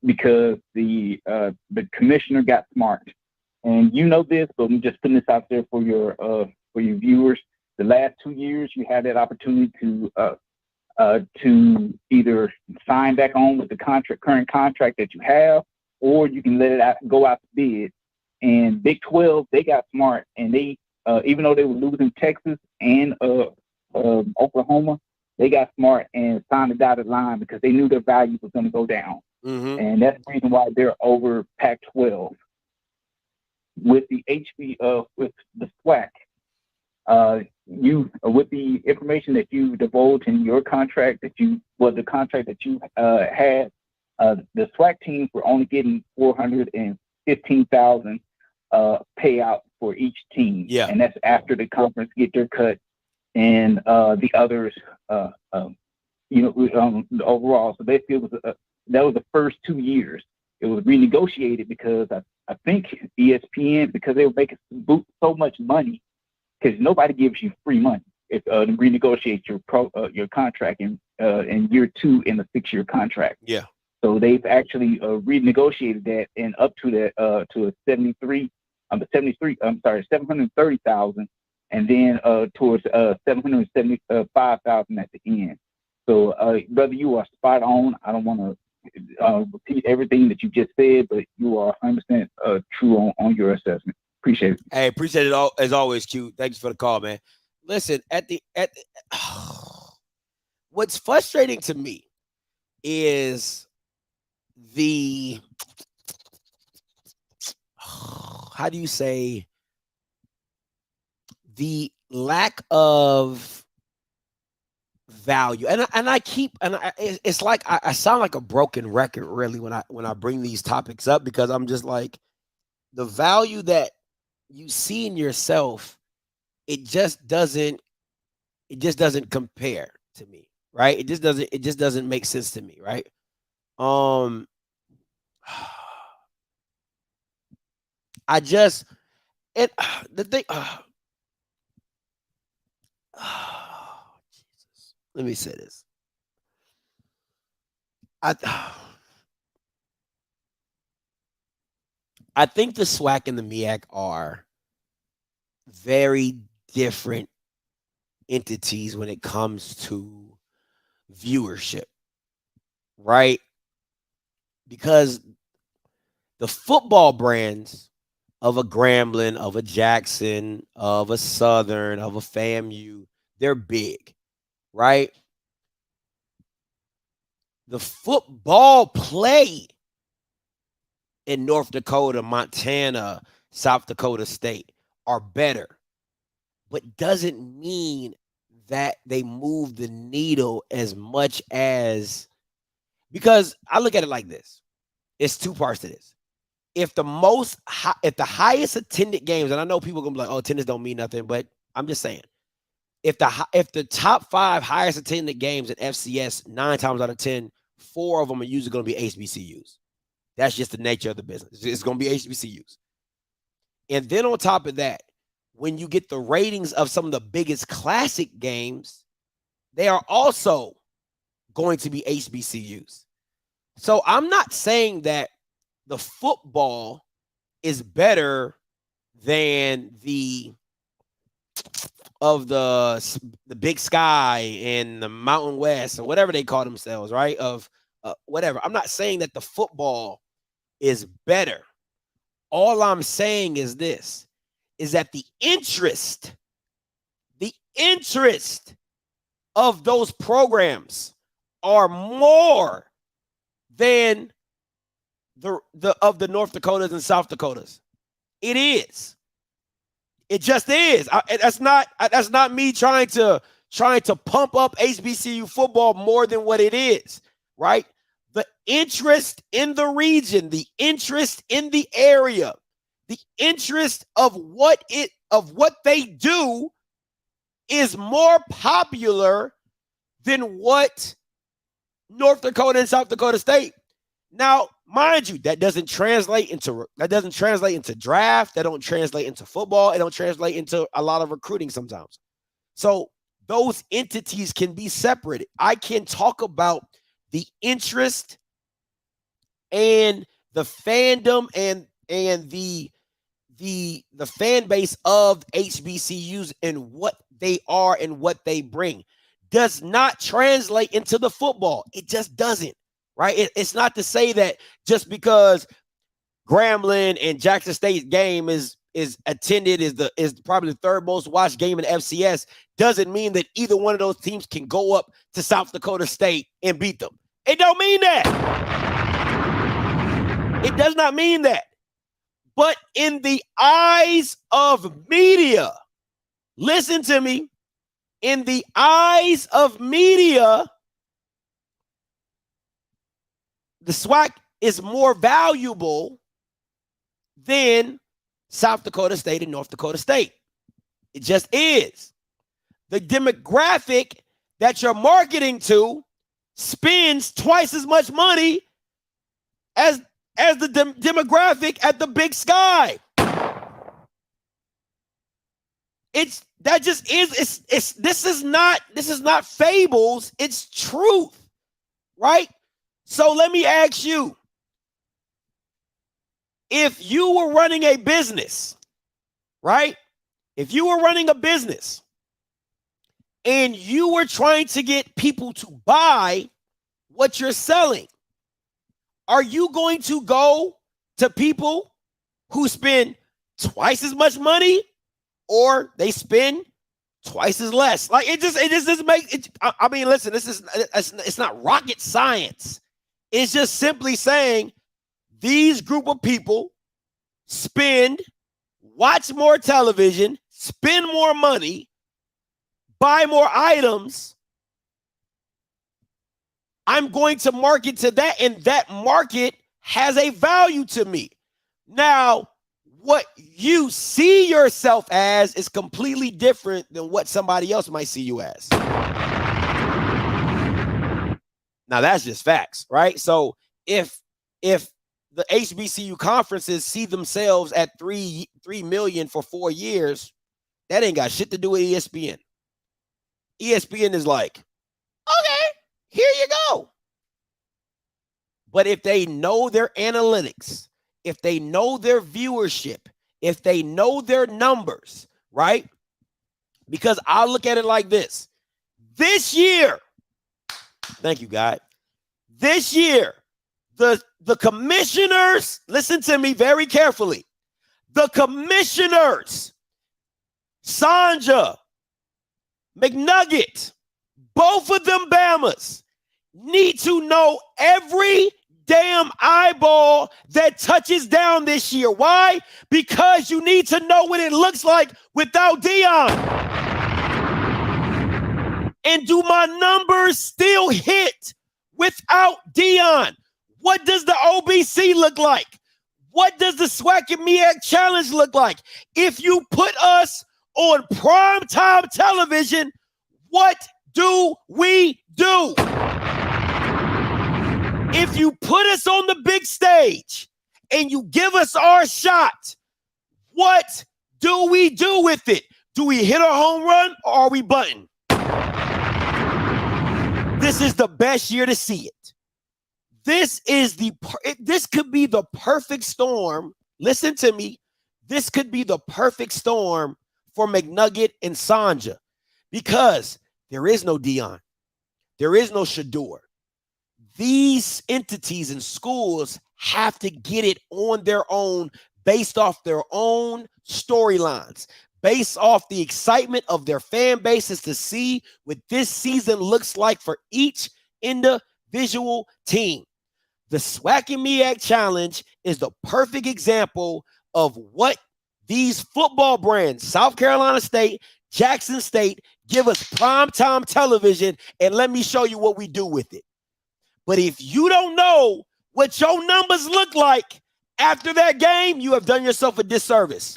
because the commissioner got smart, and you know this, but I'm just putting this out there for your viewers. The last 2 years, you had that opportunity to either sign back on with the current contract that you have, or you can let it go out to bid. And Big 12, they got smart, and they even though they were losing Texas and Oklahoma, they got smart and signed a dotted line because they knew their value was going to go down. Mm-hmm. And that's the reason why they're over Pac-12. With the with the SWAC, you with the information that you divulged in your contract the contract that you had, the SWAC teams were only getting $415,000 payout for each team. Yeah, and that's after the conference get their cut and the others, overall. So basically, that was the first 2 years. It was renegotiated because I think ESPN, because they were making so much money, because nobody gives you free money if to renegotiate your contract in year 2 in the 6-year contract. Yeah. So they've actually renegotiated that and up to that to a 730,000, and then towards 775,000 at the end. So, brother, you are spot on. I don't want to repeat everything that you just said, but you are 100% true on your assessment. Appreciate it. Hey, appreciate it all as always, Q. Thanks for the call, man. Listen, what's frustrating to me is the how do you say the lack of value, and it's like I sound like a broken record really when I bring these topics up, because I'm just like, the value that you see in yourself, it just doesn't compare to me, right? It just doesn't make sense to me, right? I just the thing. Jesus. Let me say this. I think the SWAC and the MEAC are very different entities when it comes to viewership, right? Because the football brands of a Grambling, of a Jackson, of a Southern, of a FAMU, they're big, right? The football play in North Dakota, Montana, South Dakota State are better, but doesn't mean that they move the needle as much as, because I look at it like this. It's two parts to this. If the highest attended games, and I know people are gonna be like, "Oh, attendance don't mean nothing," but I'm just saying, if the top 5 highest attended games in FCS, 9 times out of 10, 4 of them are usually going to be HBCUs. That's just the nature of the business. It's going to be HBCUs. And then on top of that, when you get the ratings of some of the biggest classic games, they are also going to be HBCUs. So I'm not saying that the football is better than the Big Sky and the Mountain West, or whatever they call themselves, right? Of whatever. I'm not saying that the football is better. All I'm saying is this, is that the interest interest of those programs are more than the North Dakotas and South Dakotas. It is. It just is. That's not me trying to pump up HBCU football more than what it is, right? The interest in the region, the interest in the area, the interest of what they do is more popular than what North Dakota and South Dakota State. Now, mind you, that doesn't translate into draft. That don't translate into football. It don't translate into a lot of recruiting sometimes. So those entities can be separated. I can talk about the interest and the fandom and the fan base of HBCUs and what they are and what they bring does not translate into the football. It just doesn't, right? It's not to say that just because Grambling and Jackson State's game is attended, is probably the third most watched game in FCS, doesn't mean that either one of those teams can go up to South Dakota State and beat them. It don't mean that. It does not mean that. But in the eyes of media, listen to me, in the eyes of media, the SWAC is more valuable than South Dakota State and North Dakota State. It just is. The demographic that you're marketing to spends twice as much money as the demographic at the Big Sky. This is not fables, it's truth, right? So let me ask you, if you were running a business, right? If you were running a business and you were trying to get people to buy what you're selling, are you going to go to people who spend twice as much money or they spend twice as less? Like it just doesn't make it. I mean, listen, it's not rocket science. It's just simply saying these group of people watch more television, spend more money, buy more items. I'm going to market to that, and that market has a value to me. Now, what you see yourself as is completely different than what somebody else might see you as. Now, that's just facts, right? So if the HBCU conferences see themselves at 3 million for 4 years, that ain't got shit to do with ESPN. ESPN is like, okay, here you go. But if they know their analytics, if they know their viewership, if they know their numbers, right? Because I'll look at it like this. This year, thank you, God. This year, the commissioners, listen to me very carefully. The commissioners, Sanja, McNugget, both of them Bamas, need to know every damn eyeball that touches down this year. Why? Because you need to know what it looks like without Dion. And do my numbers still hit without Dion? What does the OBC look like? What does the SWAC and MEAC challenge look like? If you put us on primetime television, what do we do? If you put us on the big stage and you give us our shot, what do we do with it? Do we hit a home run or are we bunting? This is the best year to see it. This could be the perfect storm. Listen to me. This could be the perfect storm for McNugget and Sanja because there is no Dion. There is no Shador. These entities and schools have to get it on their own based off their own storylines, based off the excitement of their fan bases to see what this season looks like for each individual team. The SWAC and MEAC Challenge is the perfect example of what these football brands, South Carolina State, Jackson State, give us primetime television, and let me show you what we do with it. But if you don't know what your numbers look like after that game, you have done yourself a disservice.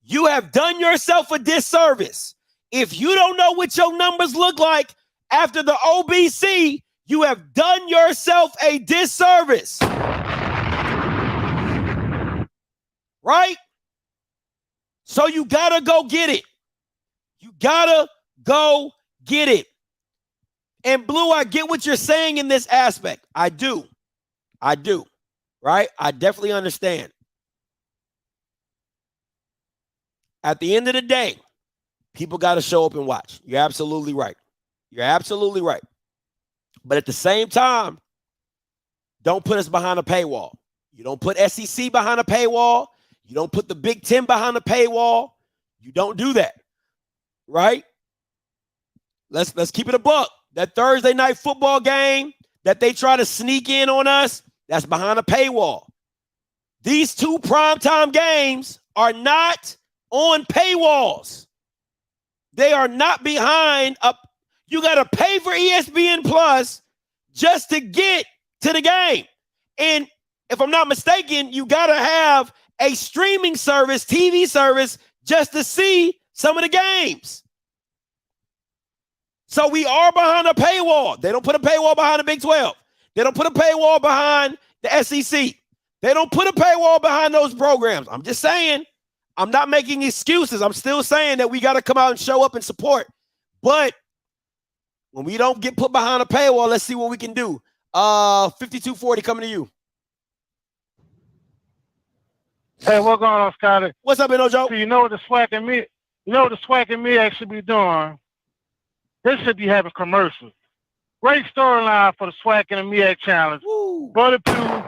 You have done yourself a disservice. If you don't know what your numbers look like after the OBC, you have done yourself a disservice. Right? So you gotta go get it. You gotta go get it. And Blue, I get what you're saying in this aspect. I do. Right? I definitely understand. At the end of the day, people got to show up and watch. You're absolutely right. But at the same time, don't put us behind a paywall. You don't put SEC behind a paywall. You don't put the Big Ten behind a paywall. You don't do that. Right? Let's keep it a buck. That Thursday night football game that they try to sneak in on us, that's behind a paywall. These two primetime games are not on paywalls. They are not behind up. You got to pay for ESPN Plus just to get to the game. And if I'm not mistaken, you got to have a streaming service, TV service, just to see some of the games. So we are behind a paywall. They don't put a paywall behind the Big 12. They don't put a paywall behind the SEC. They don't put a paywall behind those programs. I'm just saying, I'm not making excuses. I'm still saying that we got to come out and show up and support. But when we don't get put behind a paywall, let's see what we can do. 5240 coming to you. Hey, what's going on, Scotty? What's up, Joe? So you know what the SWAC and me actually be doing? They should be having commercials. Great storyline for the SWAC and the MEAC Challenge. Brother Pugh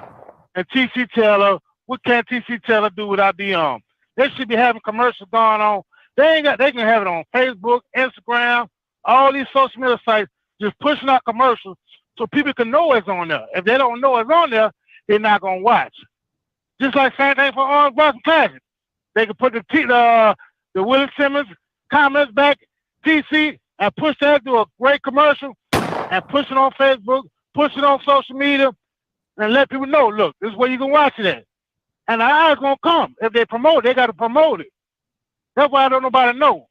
and TC Taylor. What can TC Taylor do without the They should be having commercials going on. They can have it on Facebook, Instagram, all these social media sites, just pushing out commercials so people can know it's on there. If they don't know it's on there, they're not gonna watch. Just like same thing for Orange Boston Classic. They can put the Willie Simmons comments back, TC, and push that, do a great commercial, and push it on Facebook, push it on social media, and let people know, look, this is where you can watch it at. And the eyes gonna come. If they promote it, they gotta promote it. That's why I don't nobody know.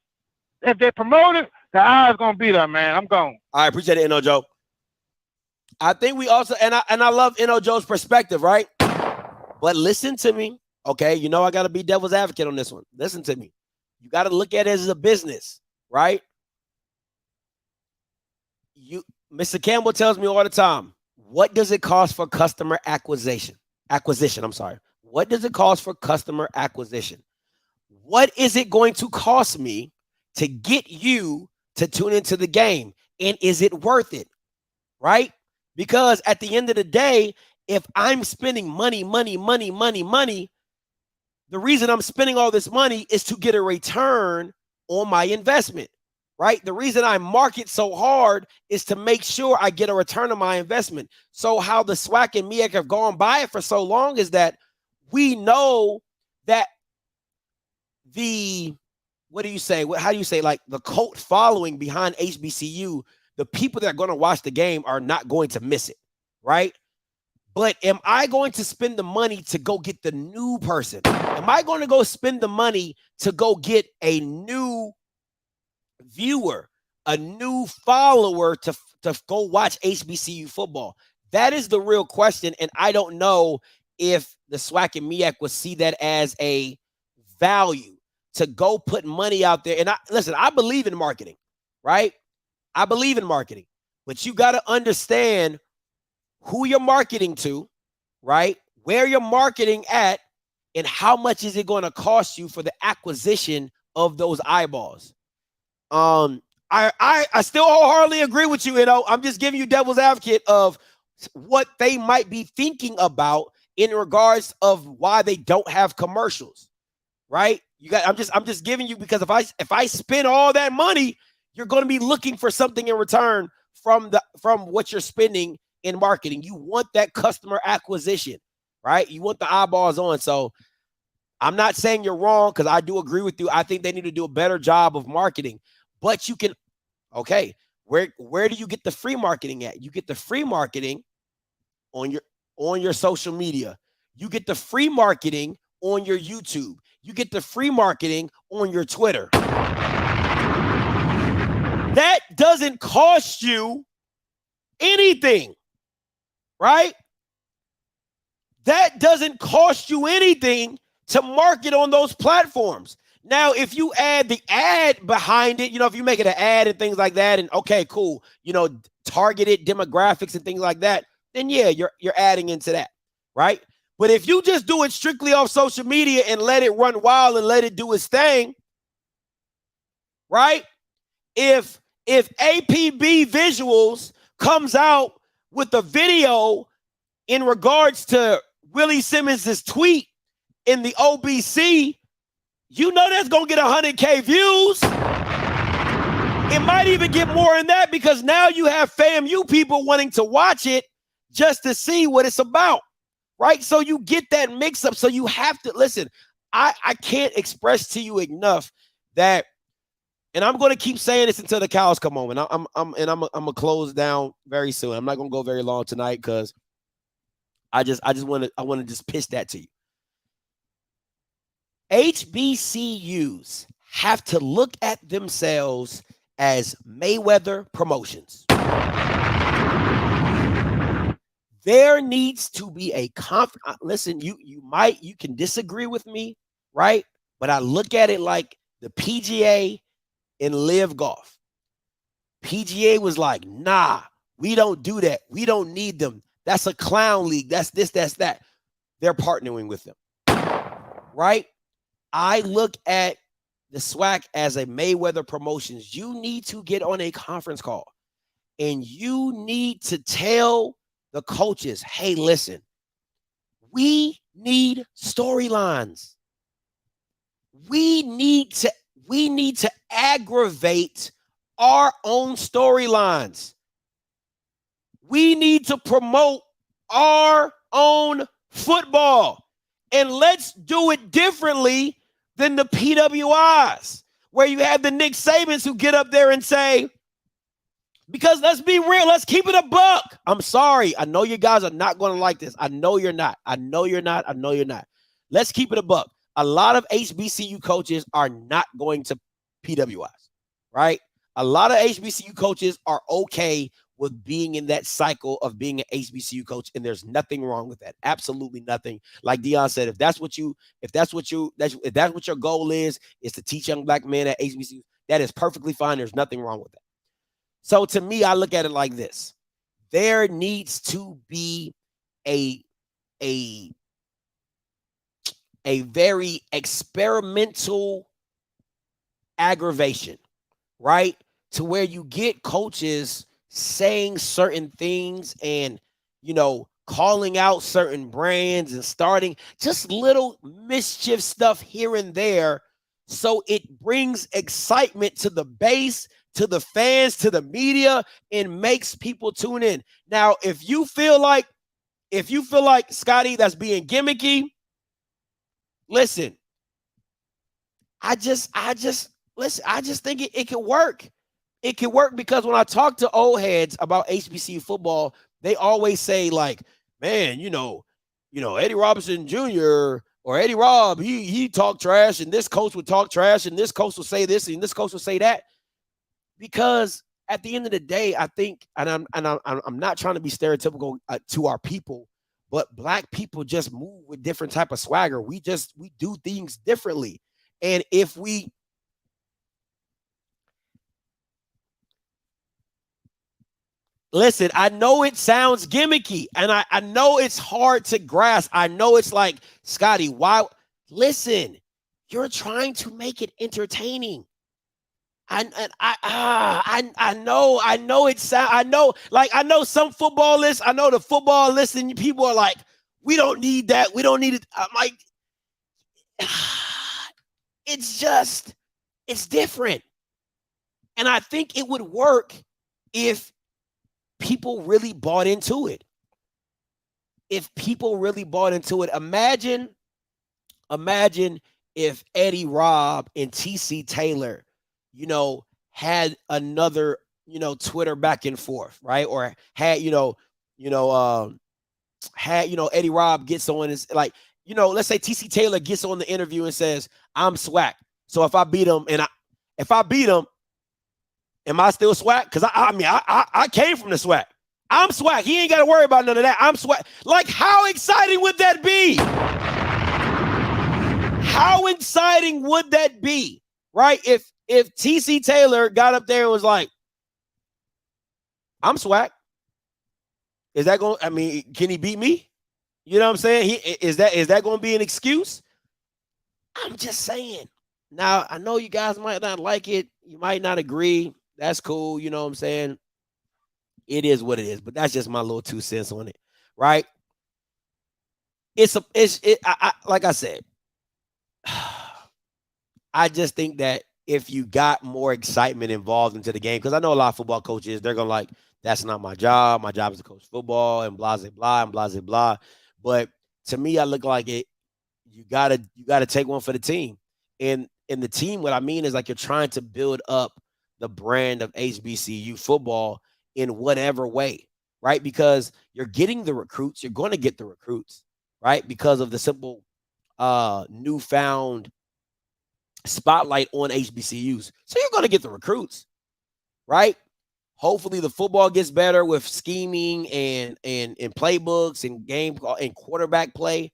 If they promote it, the eyes gonna be there, man. I'm gone. I appreciate it, Joe. I think we also, and I love Joe's perspective, right? But listen to me, okay? You know I got to be devil's advocate on this one. Listen to me. You got to look at it as a business, right? Mr. Campbell tells me all the time, what does it cost for customer acquisition? What does it cost for customer acquisition? What is it going to cost me to get you to tune into the game? And is it worth it? Right? Because at the end of the day, if I'm spending money, the reason I'm spending all this money is to get a return on my investment, right? The reason I market so hard is to make sure I get a return on my investment. So how the SWAC and MEAC have gone by it for so long is that we know that how do you say, like the cult following behind HBCU, the people that are going to watch the game are not going to miss it, right? But am I going to spend the money to go get the new person? Am I going to go spend the money to go get a new viewer, a new follower to go watch HBCU football? That is the real question. And I don't know if the SWAC and MEAC would see that as a value to go put money out there. And I believe in marketing, right? I believe in marketing, but you got to understand who you're marketing to, right? Where you're marketing at, and how much is it going to cost you for the acquisition of those eyeballs. I still wholeheartedly agree with you, I'm just giving you devil's advocate of what they might be thinking about in regards of why they don't have commercials. right? I'm just giving you, because if I spend all that money, you're going to be looking for something in return from what you're spending in marketing. You want that customer acquisition, right? You want the eyeballs on. So I'm not saying you're wrong, because I do agree with you. I think they need to do a better job of marketing. But you can, okay, where do you get the free marketing at? You get the free marketing on your social media. You get the free marketing on your YouTube. You get the free marketing on your Twitter. That doesn't cost you anything, right? That doesn't cost you anything to market on those platforms. Now, if you add the ad behind it, if you make it an ad and things like that, and okay, cool, targeted demographics and things like that, then yeah, you're adding into that, right? But if you just do it strictly off social media and let it run wild and let it do its thing, right? If APB Visuals comes out with a video in regards to Willie Simmons' tweet in the OBC, that's going to get 100K views. It might even get more than that, because now you have FAMU people wanting to watch it just to see what it's about, right? So you get that mix up. So you have to listen. I can't express to you enough that, and I'm going to keep saying this until the cows come home. And I'm gonna close down very soon. I'm not going to go very long tonight, because I want to just pitch that to you. HBCUs have to look at themselves as Mayweather Promotions. There needs to be a listen, you can disagree with me, right? But I look at it like the PGA and Live Golf. PGA was like, nah, we don't do that. We don't need them. That's a clown league. That's this, that's that. They're partnering with them, right? I look at the SWAC as a Mayweather Promotions. You need to get on a conference call and you need to tell the coaches, hey, listen, we need storylines. We need to aggravate our own storylines. We need to promote our own football. And let's do it differently than the PWIs, where you have the Nick Sabans who get up there and say, because let's be real, let's keep it a buck. I'm sorry. I know you guys are not going to like this. I know you're not. Let's keep it a buck. A lot of HBCU coaches are not going to PWIs, right? A lot of HBCU coaches are okay with being in that cycle of being an HBCU coach, and there's nothing wrong with that. Absolutely nothing. Like Dion said, if that's what your goal is to teach young black men at HBCU, that is perfectly fine. There's nothing wrong with that. So to me, I look at it like this: there needs to be a very experimental aggravation, right? To where you get coaches saying certain things and, calling out certain brands and starting just little mischief stuff here and there. So it brings excitement to the base, to the fans, to the media, and makes people tune in. Now, if you feel like Scotty, that's being gimmicky, listen, I just think it can work. It can work because when I talk to old heads about HBCU football, they always say like, man, Eddie Robinson Jr. or Eddie Robb, he talked trash, and this coach would talk trash, and this coach will say this, and this coach will say that. Because at the end of the day, I think, and I'm not trying to be stereotypical to our people, but black people just move with different type of swagger. We do things differently. And if we listen, I know it sounds gimmicky, and I know it's hard to grasp. I know it's like, Scotty, why? Listen, you're trying to make it entertaining. I know some football lists. I know the football list, and people are like, we don't need that. We don't need it. I'm like, It's different. And I think it would work if people really bought into it. If people really bought into it, imagine if Eddie Robb and TC Taylor, had another, Twitter back and forth, right? Or had, Eddie Robb gets on his, like, let's say TC Taylor gets on the interview and says, I'm swag. So if I beat him am I still swag? Because I came from the swag. I'm swag. He ain't got to worry about none of that. I'm swag. Like, how exciting would that be? How exciting would that be? Right? If TC Taylor got up there and was like, I'm swag. Is that going, can he beat me? You know what I'm saying? Is that going to be an excuse? I'm just saying. Now, I know you guys might not like it. You might not agree. That's cool. You know what I'm saying? It is what it is, but that's just my little 2 cents on it, right? Like I said, I just think that if you got more excitement involved into the game, because I know a lot of football coaches, they're going to like, that's not my job. My job is to coach football and blah, blah, blah, and blah, blah, blah. But to me, I look like it. You gotta take one for the team. And the team, what I mean is like you're trying to build up the brand of HBCU football in whatever way, right? Because you're getting the recruits. You're going to get the recruits, right? Because of the simple newfound spotlight on HBCUs. So you're going to get the recruits, right? Hopefully the football gets better with scheming and playbooks and game and quarterback play.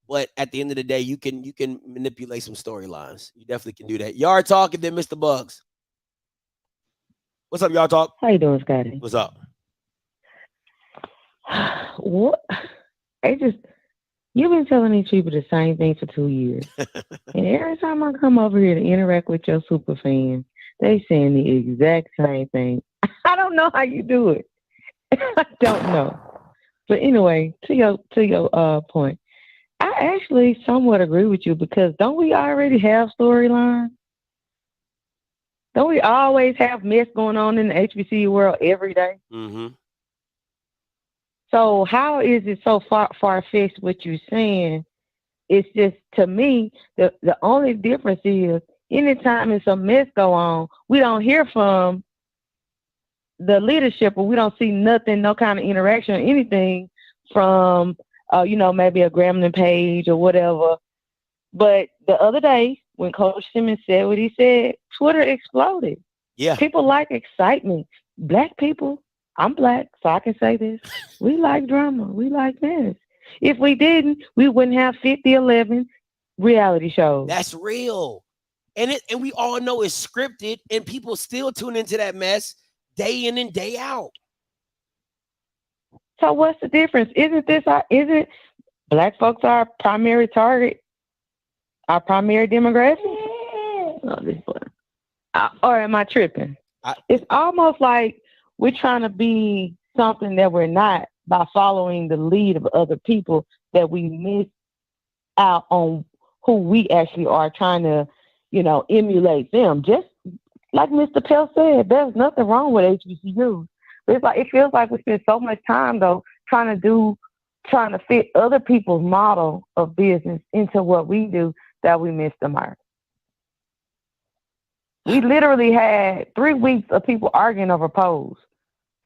But at the end of the day, you can manipulate some storylines. You definitely can do that. Yard Talk and then Mr. Bugs. What's up, Yard Talk? How you doing, Scotty? What's up? What? You've been telling these people the same thing for 2 years. And every time I come over here to interact with your super fans, they saying the exact same thing. I don't know how you do it. I don't know. But anyway, to your point, I actually somewhat agree with you because don't we already have storylines? Don't we always have mess going on in the HBCU world every day? Mm-hmm. So how is it so far-fetched what you're saying? It's just, to me, the only difference is anytime there's some mess go on, we don't hear from the leadership or we don't see nothing, no kind of interaction or anything from, maybe a Gremlin page or whatever. But the other day, when Coach Simmons said what he said, Twitter exploded. Yeah. People like excitement. Black people, I'm black, so I can say this. We like drama. We like this. If we didn't, we wouldn't have 50-11 reality shows. That's real. And we all know it's scripted, and people still tune into that mess day in and day out. So what's the difference? Isn't black folks our primary target? Our primary demographic? Or am I tripping? It's almost like we're trying to be something that we're not by following the lead of other people, that we miss out on who we actually are trying to, emulate them. Just like Mr. Pell said, there's nothing wrong with HBCUs. But it feels like we spend so much time though trying to fit other people's model of business into what we do that we miss the mark. We literally had 3 weeks of people arguing over polls.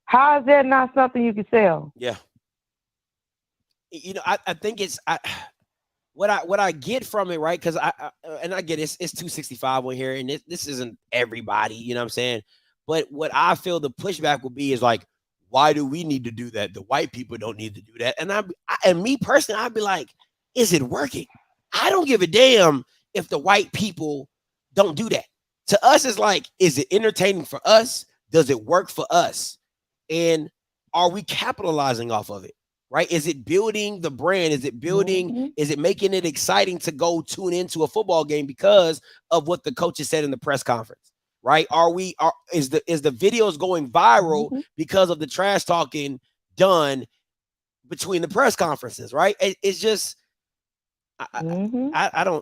How is that not something you can sell? Yeah. I think it's what I get from it, right? Because I get it's 265 on here, and this isn't everybody, you know what I'm saying? But what I feel the pushback will be is like, why do we need to do that? The white people don't need to do that. And me personally, I'd be like, is it working? I don't give a damn if the white people don't do that. To us, it's like, is it entertaining for us? Does it work for us? And are we capitalizing off of it? Right? Is it building the brand? Is it building, is it making it exciting to go tune into a football game because of what the coaches said in the press conference? Right? Is the videos going viral because of the trash talking done between the press conferences? Right? It's just, I don't,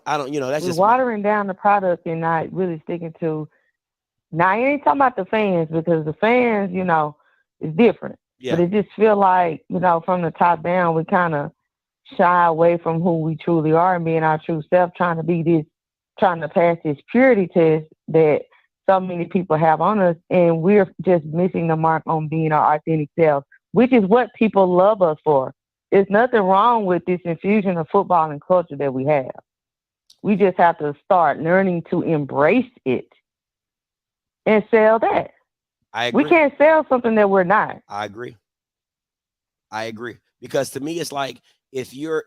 that's We're just watering down the product and not really sticking to. Now, I ain't talking about the fans because the fans, is different. Yeah. But it just feel like, from the top down, we kind of shy away from who we truly are and being our true self, trying to pass this purity test that so many people have on us, and we're just missing the mark on being our authentic self, which is what people love us for. There's nothing wrong with this infusion of football and culture that we have. We just have to start learning to embrace it and sell that. I agree. We can't sell something that we're not. I agree. Because to me, it's like if you're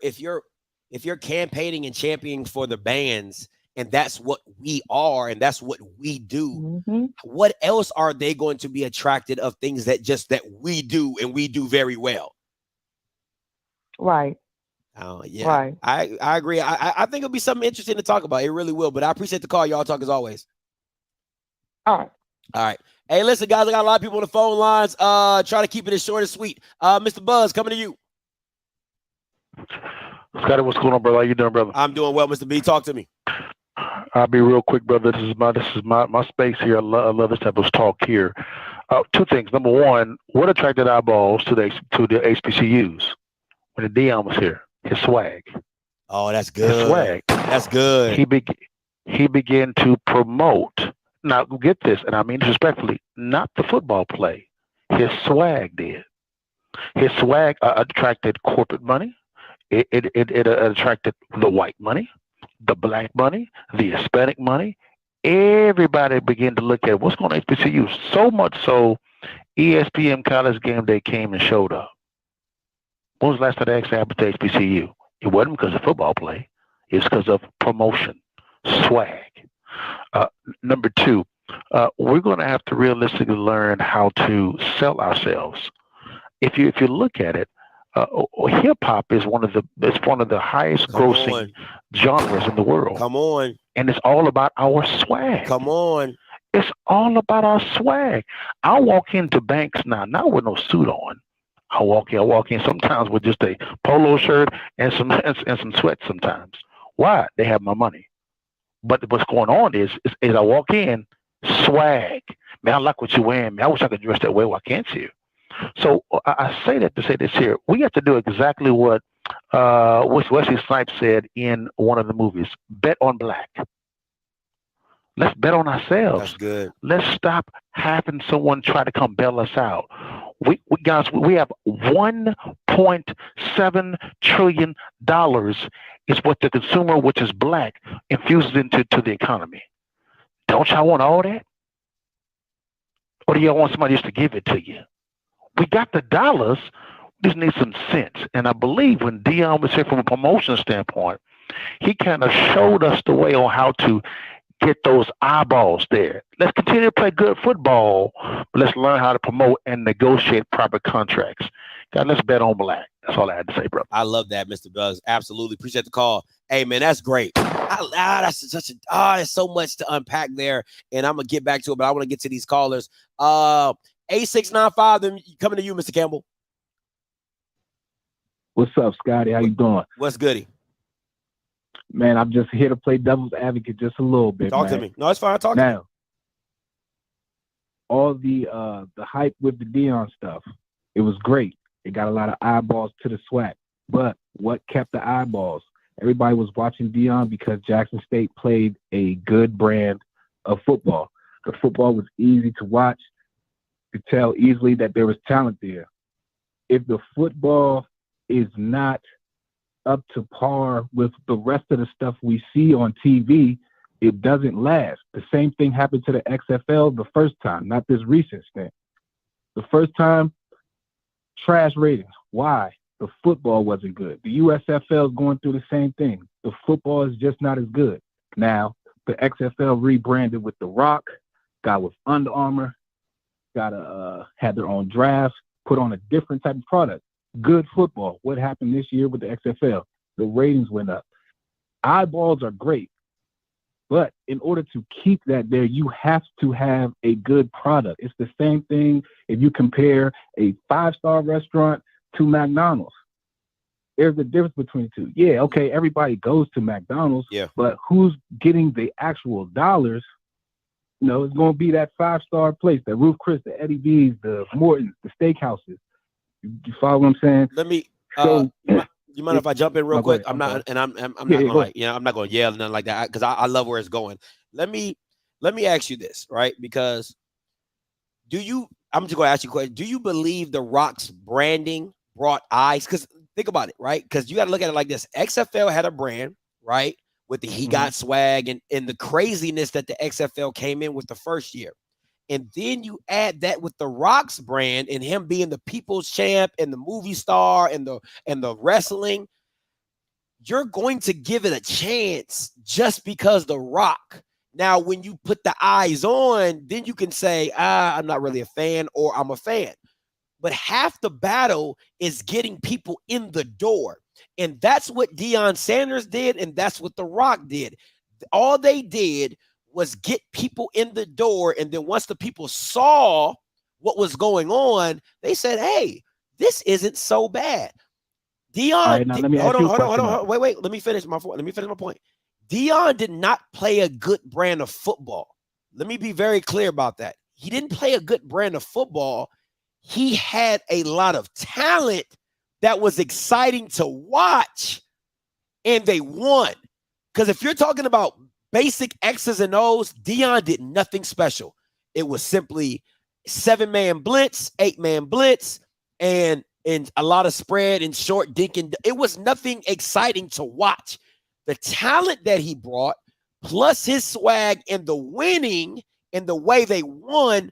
campaigning and championing for the bands, and that's what we are, and that's what we do. What else are they going to be attracted of things that we do and we do very well? Right. Oh yeah. Right. I agree. I think it'll be something interesting to talk about. It really will. But I appreciate the call. Y'all talk as always. All right. Hey, listen, guys, I got a lot of people on the phone lines. Try to keep it as short and sweet. Mr. Buzz, coming to you. Scotty, what's going on, brother? How you doing, brother? I'm doing well, Mr. B. Talk to me. I'll be real quick, brother. This is my space here. I love this type of talk here. Two things. Number one, what attracted eyeballs to the HBCUs when Deion was here? His swag. Oh, that's good. His swag. That's good. He began to promote. Now, get this, and I mean this respectfully, not the football play. His swag did. His swag attracted corporate money. It attracted the white money, the black money, the Hispanic money. Everybody began to look at what's going on HBCU. So much so, ESPN College Game Day came and showed up. When was the last time they actually happened to HBCU? It wasn't because of football play. It's because of promotion, swag. Number two, we're going to have to realistically learn how to sell ourselves. If you look at it, hip hop is one of the highest grossing genres in the world. Come on. And it's all about our swag. Come on. It's all about our swag. I walk into banks now, not with no suit on. I walk in sometimes with just a polo shirt and some sweats sometimes. Why? They have my money. But what's going on is I walk in, swag. Man, I like what you're wearing. Man, I wish I could dress that way. Well, I can't see you. So I say that to say this here. We have to do exactly what Wesley Snipes said in one of the movies. Bet on black. Let's bet on ourselves. That's good. Let's stop having someone try to come bail us out. We have $1.7 trillion is what the consumer, which is black, infuses into the economy. Don't y'all want all that? Or do y'all want somebody else to give it to you? We got the dollars. We just need some sense. And I believe when Deion was here from a promotion standpoint, he kind of showed us the way on how to get those eyeballs there. Let's continue to play good football, but let's learn how to promote and negotiate proper contracts. God, let's bet on black. That's all I had to say, bro. I love that, Mr. Buzz. Absolutely. Appreciate the call. Hey, man, that's great. There's so much to unpack there, and I'm going to get back to it, but I want to get to these callers. 8695, then coming to you, Mr. Campbell. What's up, Scotty? How you doing? What's goody? Man, I'm just here to play devil's advocate just a little bit. Talk to me. No, it's fine. Talk to me. Now, all the hype with the Deion stuff, it was great. It got a lot of eyeballs to the SWAC. But what kept the eyeballs? Everybody was watching Deion because Jackson State played a good brand of football. The football was easy to watch. You could tell easily that there was talent there. If the football is not up to par with the rest of the stuff we see on TV, it doesn't last. The same thing happened to the XFL the first time, not this recent stint. The first time, trash ratings. Why? The football wasn't good. The USFL is going through the same thing. The football is just not as good. Now, the XFL rebranded with The Rock, got with Under Armour, had their own draft, put on a different type of product. Good football. What happened this year with the XFL? The ratings went up. Eyeballs are great, but in order to keep that there, you have to have a good product. It's the same thing if you compare a 5-star restaurant to McDonald's. there's a difference between the two. Yeah, okay, everybody goes to McDonald's, but who's getting the actual dollars? You know, it's going to be that 5-star place, the Ruth Chris, the Eddie V's, the Morton's, the steakhouses. You follow what I'm saying? Let me. So, you mind if I jump in real quick? I'm not going to I'm not going to yell nothing like that because I love where it's going. Let me ask you this, right? Because I'm just going to ask you a question. Do you believe The Rock's branding brought eyes? Because think about it, right? Because you got to look at it like this. XFL had a brand, right? With the He Got Swag and the craziness that the XFL came in with the first year. And then you add that with The Rock's brand and him being the people's champ and the movie star and the wrestling, you're going to give it a chance just because The Rock. Now, when you put the eyes on, then you can say, I'm not really a fan or I'm a fan. But half the battle is getting people in the door. And that's what Deion Sanders did, and that's what The Rock did. All they did was get people in the door, and then once the people saw what was going on, they said, hey, this isn't so bad. Deion, hold on. Wait. Let me finish my point. Deion did not play a good brand of football. Let me be very clear about that. He didn't play a good brand of football. He had a lot of talent that was exciting to watch, and they won. Because if you're talking about basic X's and O's, Deion did nothing special. It was simply 7-man blitz, 8-man blitz, and a lot of spread and short dinking. It was nothing exciting to watch. The talent that he brought, plus his swag and the winning and the way they won,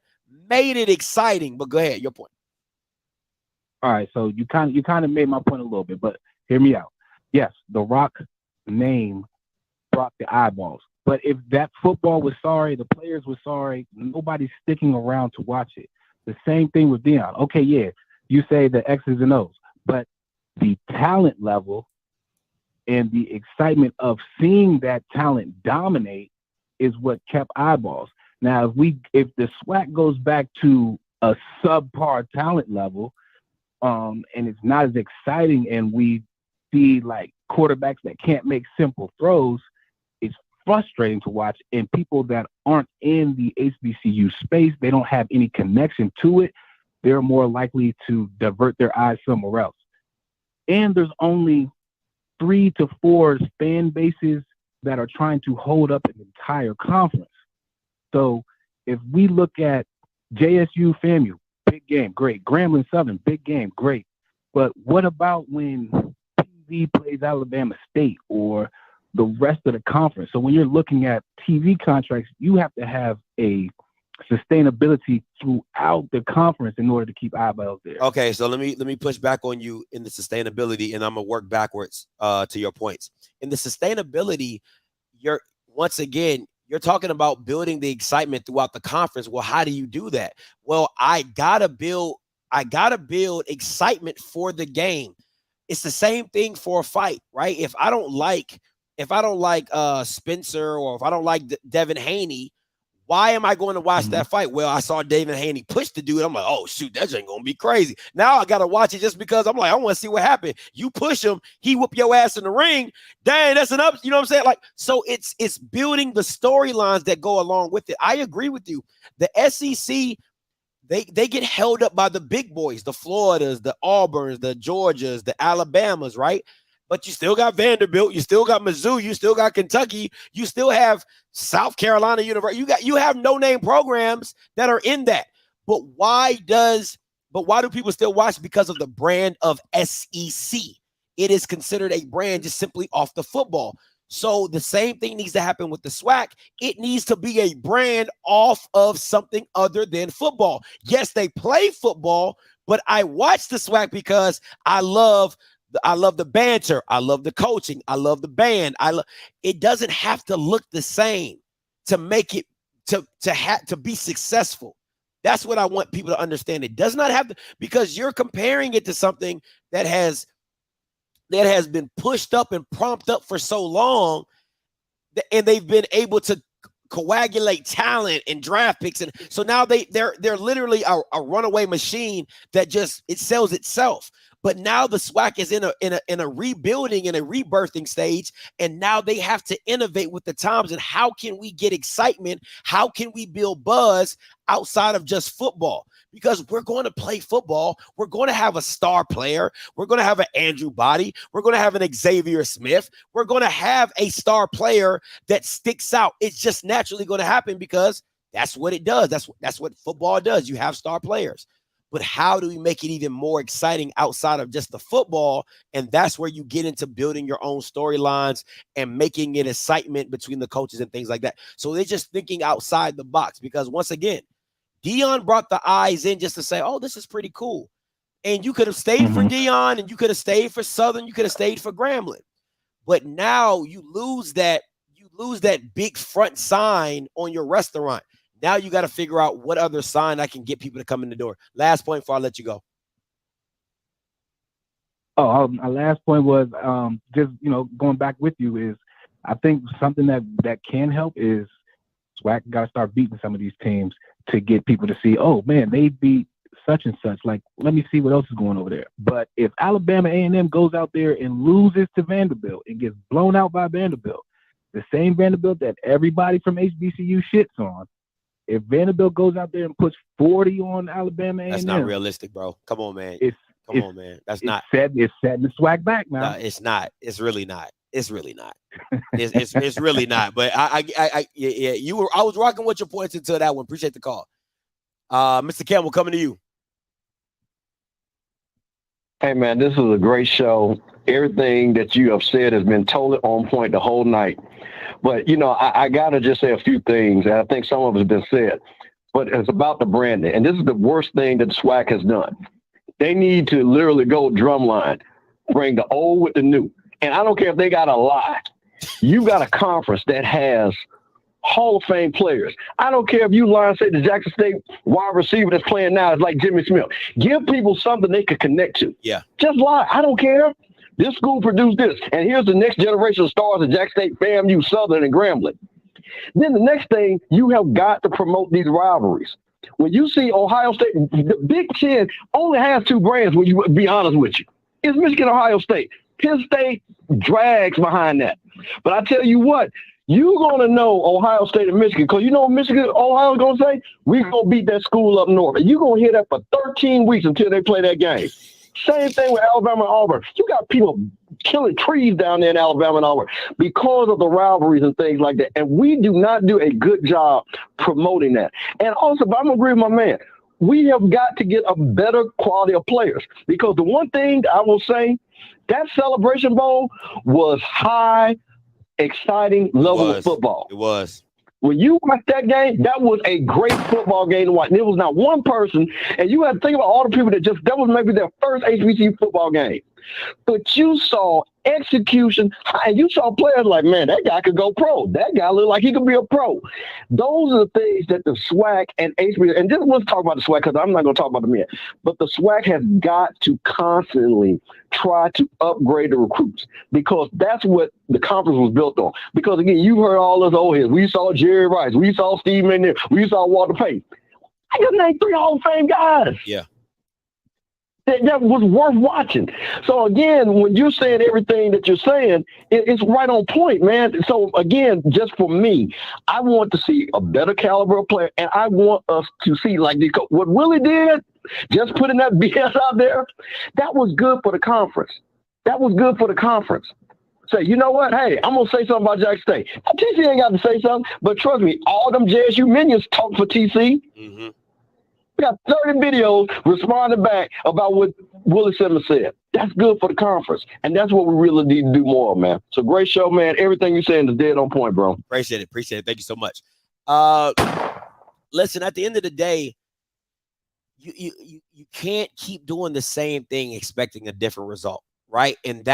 made it exciting. But go ahead, your point. All right, so you kind of made my point a little bit, but hear me out. Yes, The Rock name brought the eyeballs. But if that football was sorry, the players were sorry, nobody's sticking around to watch it. The same thing with Deion. Okay, yeah, you say the X's and O's, but the talent level and the excitement of seeing that talent dominate is what kept eyeballs. Now, if the SWAC goes back to a subpar talent level, and it's not as exciting, and we see like quarterbacks that can't make simple throws, it's frustrating to watch. And people that aren't in the HBCU space, they don't have any connection to it, they're more likely to divert their eyes somewhere else. And there's only 3 to 4 fan bases that are trying to hold up an entire conference. So if we look at JSU FAMU, big game, great. Grambling Southern, big game, great. But what about when PV plays Alabama State or the rest of the conference? So when you're looking at TV contracts, you have to have a sustainability throughout the conference in order to keep eyeballs there. Okay, so let me push back on you in the sustainability, and I'm gonna work backwards to your points. In the sustainability, you're talking about building the excitement throughout the conference. Well, how do you do that? Well, I gotta build excitement for the game. It's the same thing for a fight, right? If I don't like Spencer, or if I don't like Devin Haney, why am I going to watch that fight? Well, I saw David Haney push the dude. I'm like, oh, shoot, that ain't going to be crazy. Now I got to watch it just because I'm like, I want to see what happened. You push him, he whoop your ass in the ring. Dang, that's an up. You know what I'm saying? Like, so it's building the storylines that go along with it. I agree with you. The SEC, they get held up by the big boys, the Floridas, the Auburns, the Georgias, the Alabamas, right? But you still got Vanderbilt, you still got Mizzou, you still got Kentucky, you still have South Carolina University. You have no-name programs that are in that. But why do people still watch? Because of the brand of SEC. It is considered a brand just simply off the football. So the same thing needs to happen with the SWAC. It needs to be a brand off of something other than football. Yes, they play football, but I watch the SWAC because I love the banter. I love the coaching. I love the band. It doesn't have to look the same to make it to be successful. That's what I want people to understand. It does not have to, because you're comparing it to something that has been pushed up and propped up for so long, and they've been able to coagulate talent and draft picks, and so now they're literally a runaway machine that just it sells itself. But now the SWAC is in a rebuilding and a rebirthing stage, and now they have to innovate with the times. And how can we get excitement? How can we build buzz outside of just football? Because we're going to play football. We're going to have a star player. We're going to have an Andrew Body. We're going to have an Xavier Smith. We're going to have a star player that sticks out. It's just naturally going to happen because that's what it does. That's what football does. You have star players. But how do we make it even more exciting outside of just the football? And that's where you get into building your own storylines and making it excitement between the coaches and things like that. So they're just thinking outside the box because, once again, Deion brought the eyes in just to say, oh, this is pretty cool. And you could have stayed for Deion, and you could have stayed for Southern. You could have stayed for Grambling. But now you lose that big front sign on your restaurant. Now you got to figure out what other sign I can get people to come in the door. Last point before I let you go. Oh, my last point was just, going back with you is I think something that can help is SWAC got to start beating some of these teams to get people to see, oh, man, they beat such and such. Like, let me see what else is going over there. But if Alabama A&M goes out there and loses to Vanderbilt and gets blown out by Vanderbilt, the same Vanderbilt that everybody from HBCU shits on, if Vanderbilt goes out there and puts 40 on Alabama A&M, that's not realistic, bro. Come on, man. Come on, man. That's not. It's setting the SWAC back now. No, it's not. It's really not. It's really not. It's really not. But I was rocking with your points until that one. Appreciate the call. Mr. Campbell, coming to you. Hey, man, this is a great show. Everything that you have said has been totally on point the whole night. But, I got to just say a few things, and I think some of it has been said. But it's about the branding. And this is the worst thing that SWAC has done. They need to literally go drumline, bring the old with the new. And I don't care if they got a lie. You got a conference that has Hall of Fame players. I don't care if you lie and say the Jackson State wide receiver that's playing now is like Jimmy Smith. Give people something they could connect to. Yeah. Just lie. I don't care. This school produced this. And here's the next generation of stars at Jackson State, FAMU, Southern, and Grambling. Then the next thing, you have got to promote these rivalries. When you see Ohio State, the Big Ten only has two brands, when you be honest with you. It's Michigan, Ohio State. Penn State drags behind that. But I tell you what, you're going to know Ohio State and Michigan, because you know what Michigan, Ohio is going to say? We're going to beat that school up north. And you're going to hear that for 13 weeks until they play that game. Same thing with Alabama and Auburn. You got people killing trees down there in Alabama and Auburn because of the rivalries and things like that. And we do not do a good job promoting that. And also, but I'm going to agree with my man, we have got to get a better quality of players, because the one thing I will say, that Celebration Bowl was high, exciting level of football. It was. When you watch that game, that was a great football game to watch. And there was not one person, and you have to think about all the people that was maybe their first HBCU football game. But you saw execution, and you saw players like, man, that guy could go pro. That guy looked like he could be a pro. Those are the things that the SWAC and HBCU, and just let's talk about the SWAC, because I'm not going to talk about the MEAC, but the SWAC has got to constantly try to upgrade the recruits, because that's what the conference was built on. Because, again, you heard all those old heads. We saw Jerry Rice. We saw Steve Menier. We saw Walter Payton. I just named 3 Hall of Fame guys. Yeah. That was worth watching. So, again, when you're saying everything that you're saying, it's right on point, man. So, again, just for me, I want to see a better caliber of player, and I want us to see, like, what Willie did, just putting that BS out there, that was good for the conference. That was good for the conference. Say, you know what? Hey, I'm going to say something about Jackson State. Now, TC ain't got to say something, but trust me, all them JSU minions talk for TC. Mm-hmm. We got 30 videos responding back about what Willie Simmons said. That's good for the conference, and that's what we really need to do more, man. So great show, man. Everything you're saying is dead on point, bro. Appreciate it. Thank you so much. Listen, at the end of the day, you can't keep doing the same thing expecting a different result, right? And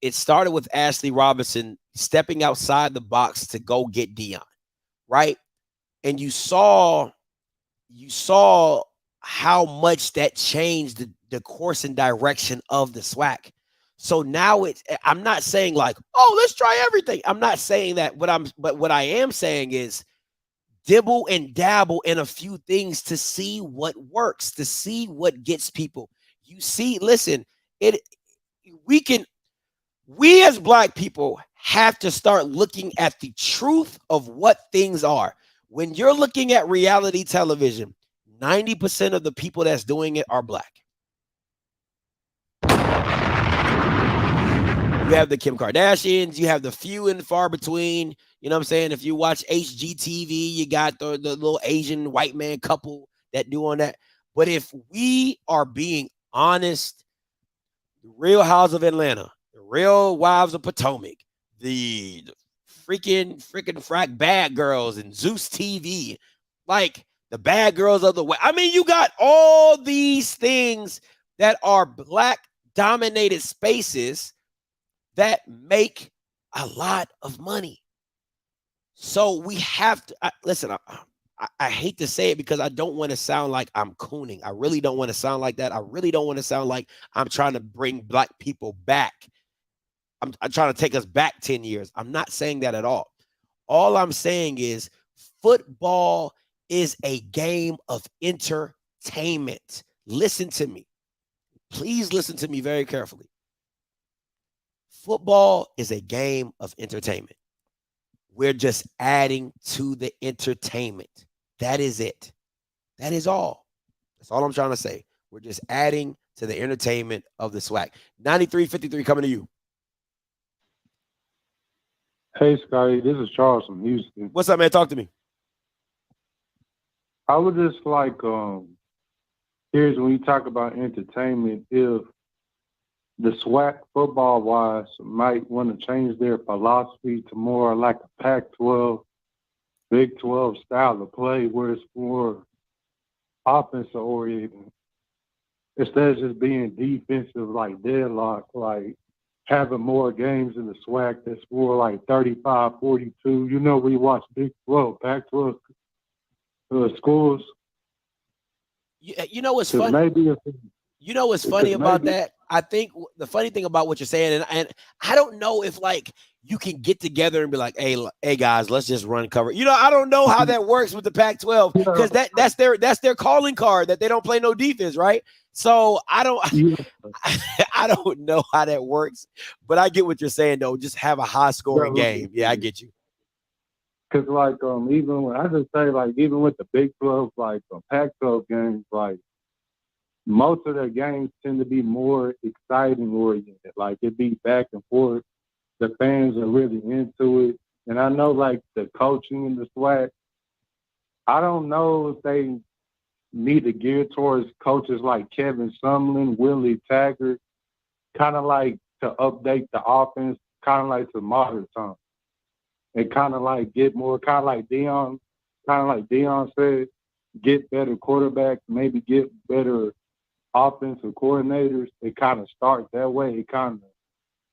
it started with Ashley Robinson stepping outside the box to go get Deion, right? And you saw how much that changed the course and direction of the SWAC. So now I'm not saying like, oh, let's try everything. I'm not saying that. But what I am saying is dibble and dabble in a few things to see what works, to see what gets people. You see, listen, we as black people have to start looking at the truth of what things are. When you're looking at reality television, 90% of the people that's doing it are black. You have the Kim Kardashians, you have the few and far between. You know what I'm saying? If you watch HGTV, you got the little Asian white man couple that do on that. But if we are being honest, the Real House of Atlanta, the Real Wives of Potomac, the freaking frack Bad Girls and Zeus TV, like the Bad Girls of the West. I mean, you got all these things that are black dominated spaces that make a lot of money. So we have to listen. I hate to say it because I don't want to sound like I'm cooning. I really don't want to sound like that. I really don't want to sound like I'm trying to bring black people back. I'm trying to take us back 10 years. I'm not saying that at all. All I'm saying is football is a game of entertainment. Listen to me. Please listen to me very carefully. Football is a game of entertainment. We're just adding to the entertainment. That is it. That is all. That's all I'm trying to say. We're just adding to the entertainment of the SWAC. 9353 coming to you. Hey, Scotty, this is Charles from Houston. What's up, man? Talk to me. I would just like, here's when you talk about entertainment, if the SWAC football-wise might want to change their philosophy to more like a Pac-12, Big 12 style of play where it's more offensive-oriented. Instead of just being defensive like deadlock, like having more games in the SWAC that's more like 35-42. You know, we watch Big 12, Pac-12 schools. You know what's funny? You know what's funny about that? I think the funny thing about what you're saying, and I don't know if like you can get together and be like, hey guys, let's just run cover. You know, I don't know how that works with the Pac-12 because that's their calling card that they don't play no defense, right? So I don't know how that works, but I get what you're saying though. Just have a high scoring game. Yeah, I get you. Cause like even when I just say like even with the Big 12 like Pac-12 games, like most of their games tend to be more exciting oriented. Like it be back and forth. The fans are really into it. And I know like the coaching in the SWAC, I don't know if they need to gear towards coaches like Kevin Sumlin, Willie Taggart, kind of like to update the offense, kind of like to modern times. And kind of like get more, kind of like Dion said, get better quarterbacks, maybe get better offensive coordinators. It kind of starts that way. It kind of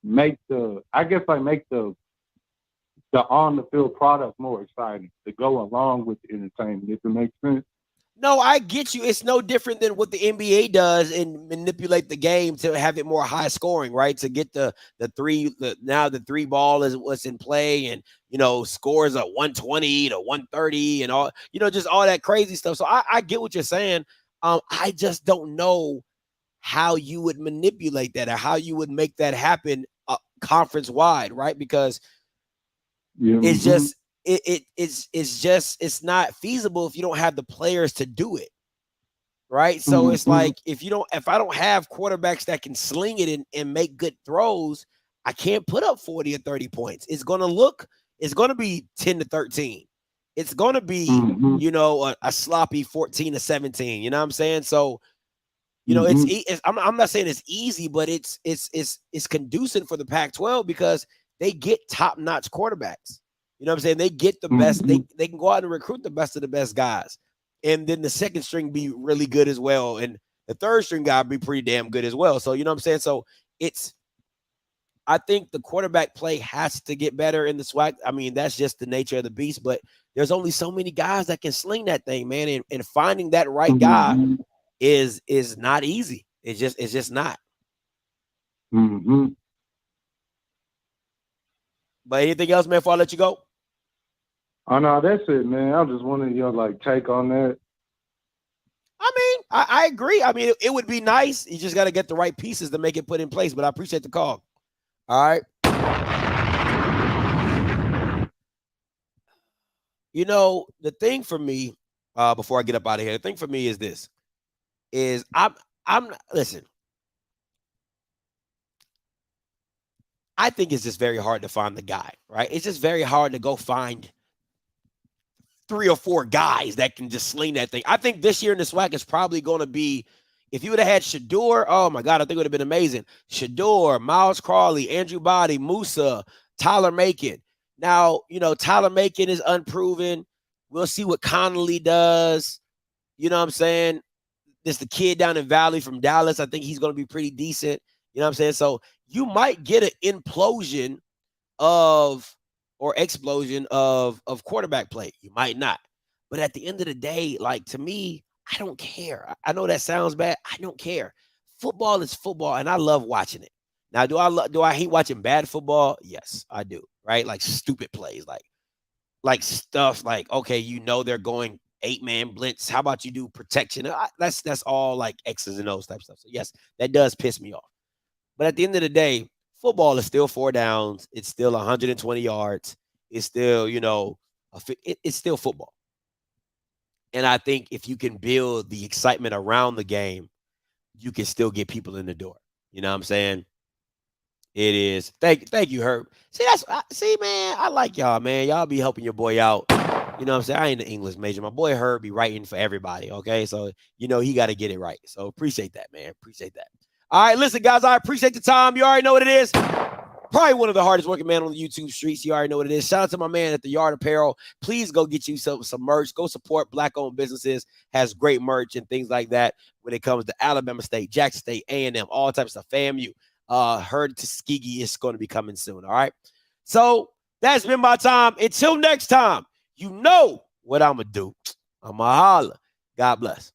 make the on the field product more exciting to go along with the entertainment, if it makes sense. No, I get you. It's no different than what the NBA does and manipulate the game to have it more high scoring, right? To get the three ball is what's in play, and you know, scores at 120 to 130 and all, you know, just all that crazy stuff. So I get what you're saying. I just don't know how you would manipulate that or how you would make that happen conference wide, right? Because it's just it's not feasible if you don't have the players to do it, right? So it's like if I don't have quarterbacks that can sling it and make good throws, I can't put up 40 or 30 points. It's going to be 10-13. It's going to be, you know, a sloppy 14-17. You know what I'm saying? So, you know, I'm not saying it's easy, but it's conducive for the Pac-12 because they get top-notch quarterbacks. You know what I'm saying? They get the best. They can go out and recruit the best of the best guys. And then the second string be really good as well. And the third string guy be pretty damn good as well. So, you know what I'm saying? So I think the quarterback play has to get better in the SWAC. I mean, that's just the nature of the beast, but there's only so many guys that can sling that thing, man. And finding that right guy is not easy. It's just not. But anything else, man, before I let you go? Oh, no, that's it, man. I just wanted your take on that. I agree. I mean, it would be nice. You just got to get the right pieces to make it put in place. But I appreciate the call. All right. You know, the thing for me, before I get up out of here, the thing for me is this: is I'm listen. I think it's just very hard to find the guy, right? It's just very hard to go find 3 or 4 guys that can just sling that thing. I think this year in the SWAC is probably going to be, if you would have had Shador, oh my God, I think it would have been amazing. Shador, Miles Crawley, Andrew Body, Musa, Tyler Macon. Now, you know, Tyler Macon is unproven. We'll see what Connolly does. You know what I'm saying? There's the kid down in Valley from Dallas. I think he's going to be pretty decent. You know what I'm saying? So you might get an implosion or explosion of quarterback play. You might not. But at the end of the day, like, to me, I don't care. I know that sounds bad. I don't care. Football is football, and I love watching it. Now, do I hate watching bad football? Yes, I do. Right? Like stupid plays, like stuff like, okay, you know they're going 8-man blitz. How about you do protection? That's all like X's and O's type stuff. So yes, that does piss me off. But at the end of the day, football is still 4 downs. It's still 120 yards. It's still, you know, it's still football. And I think if you can build the excitement around the game, you can still get people in the door. You know what I'm saying? It is. Thank you, Herb. See, man, I like y'all, man. Y'all be helping your boy out. You know what I'm saying? I ain't an English major. My boy Herb be writing for everybody, okay? So, you know, he got to get it right. So appreciate that, man. Appreciate that. All right, listen, guys, I appreciate the time. You already know what it is. Probably one of the hardest working men on the YouTube streets. You already know what it is. Shout out to my man at the Yard Apparel. Please go get you some merch. Go support Black-owned businesses. Has great merch and things like that when it comes to Alabama State, Jackson State, A&M, all types of FAMU. Heard Tuskegee is going to be coming soon, all right? So that's been my time. Until next time, you know what I'm going to do. I'm going to holler. God bless.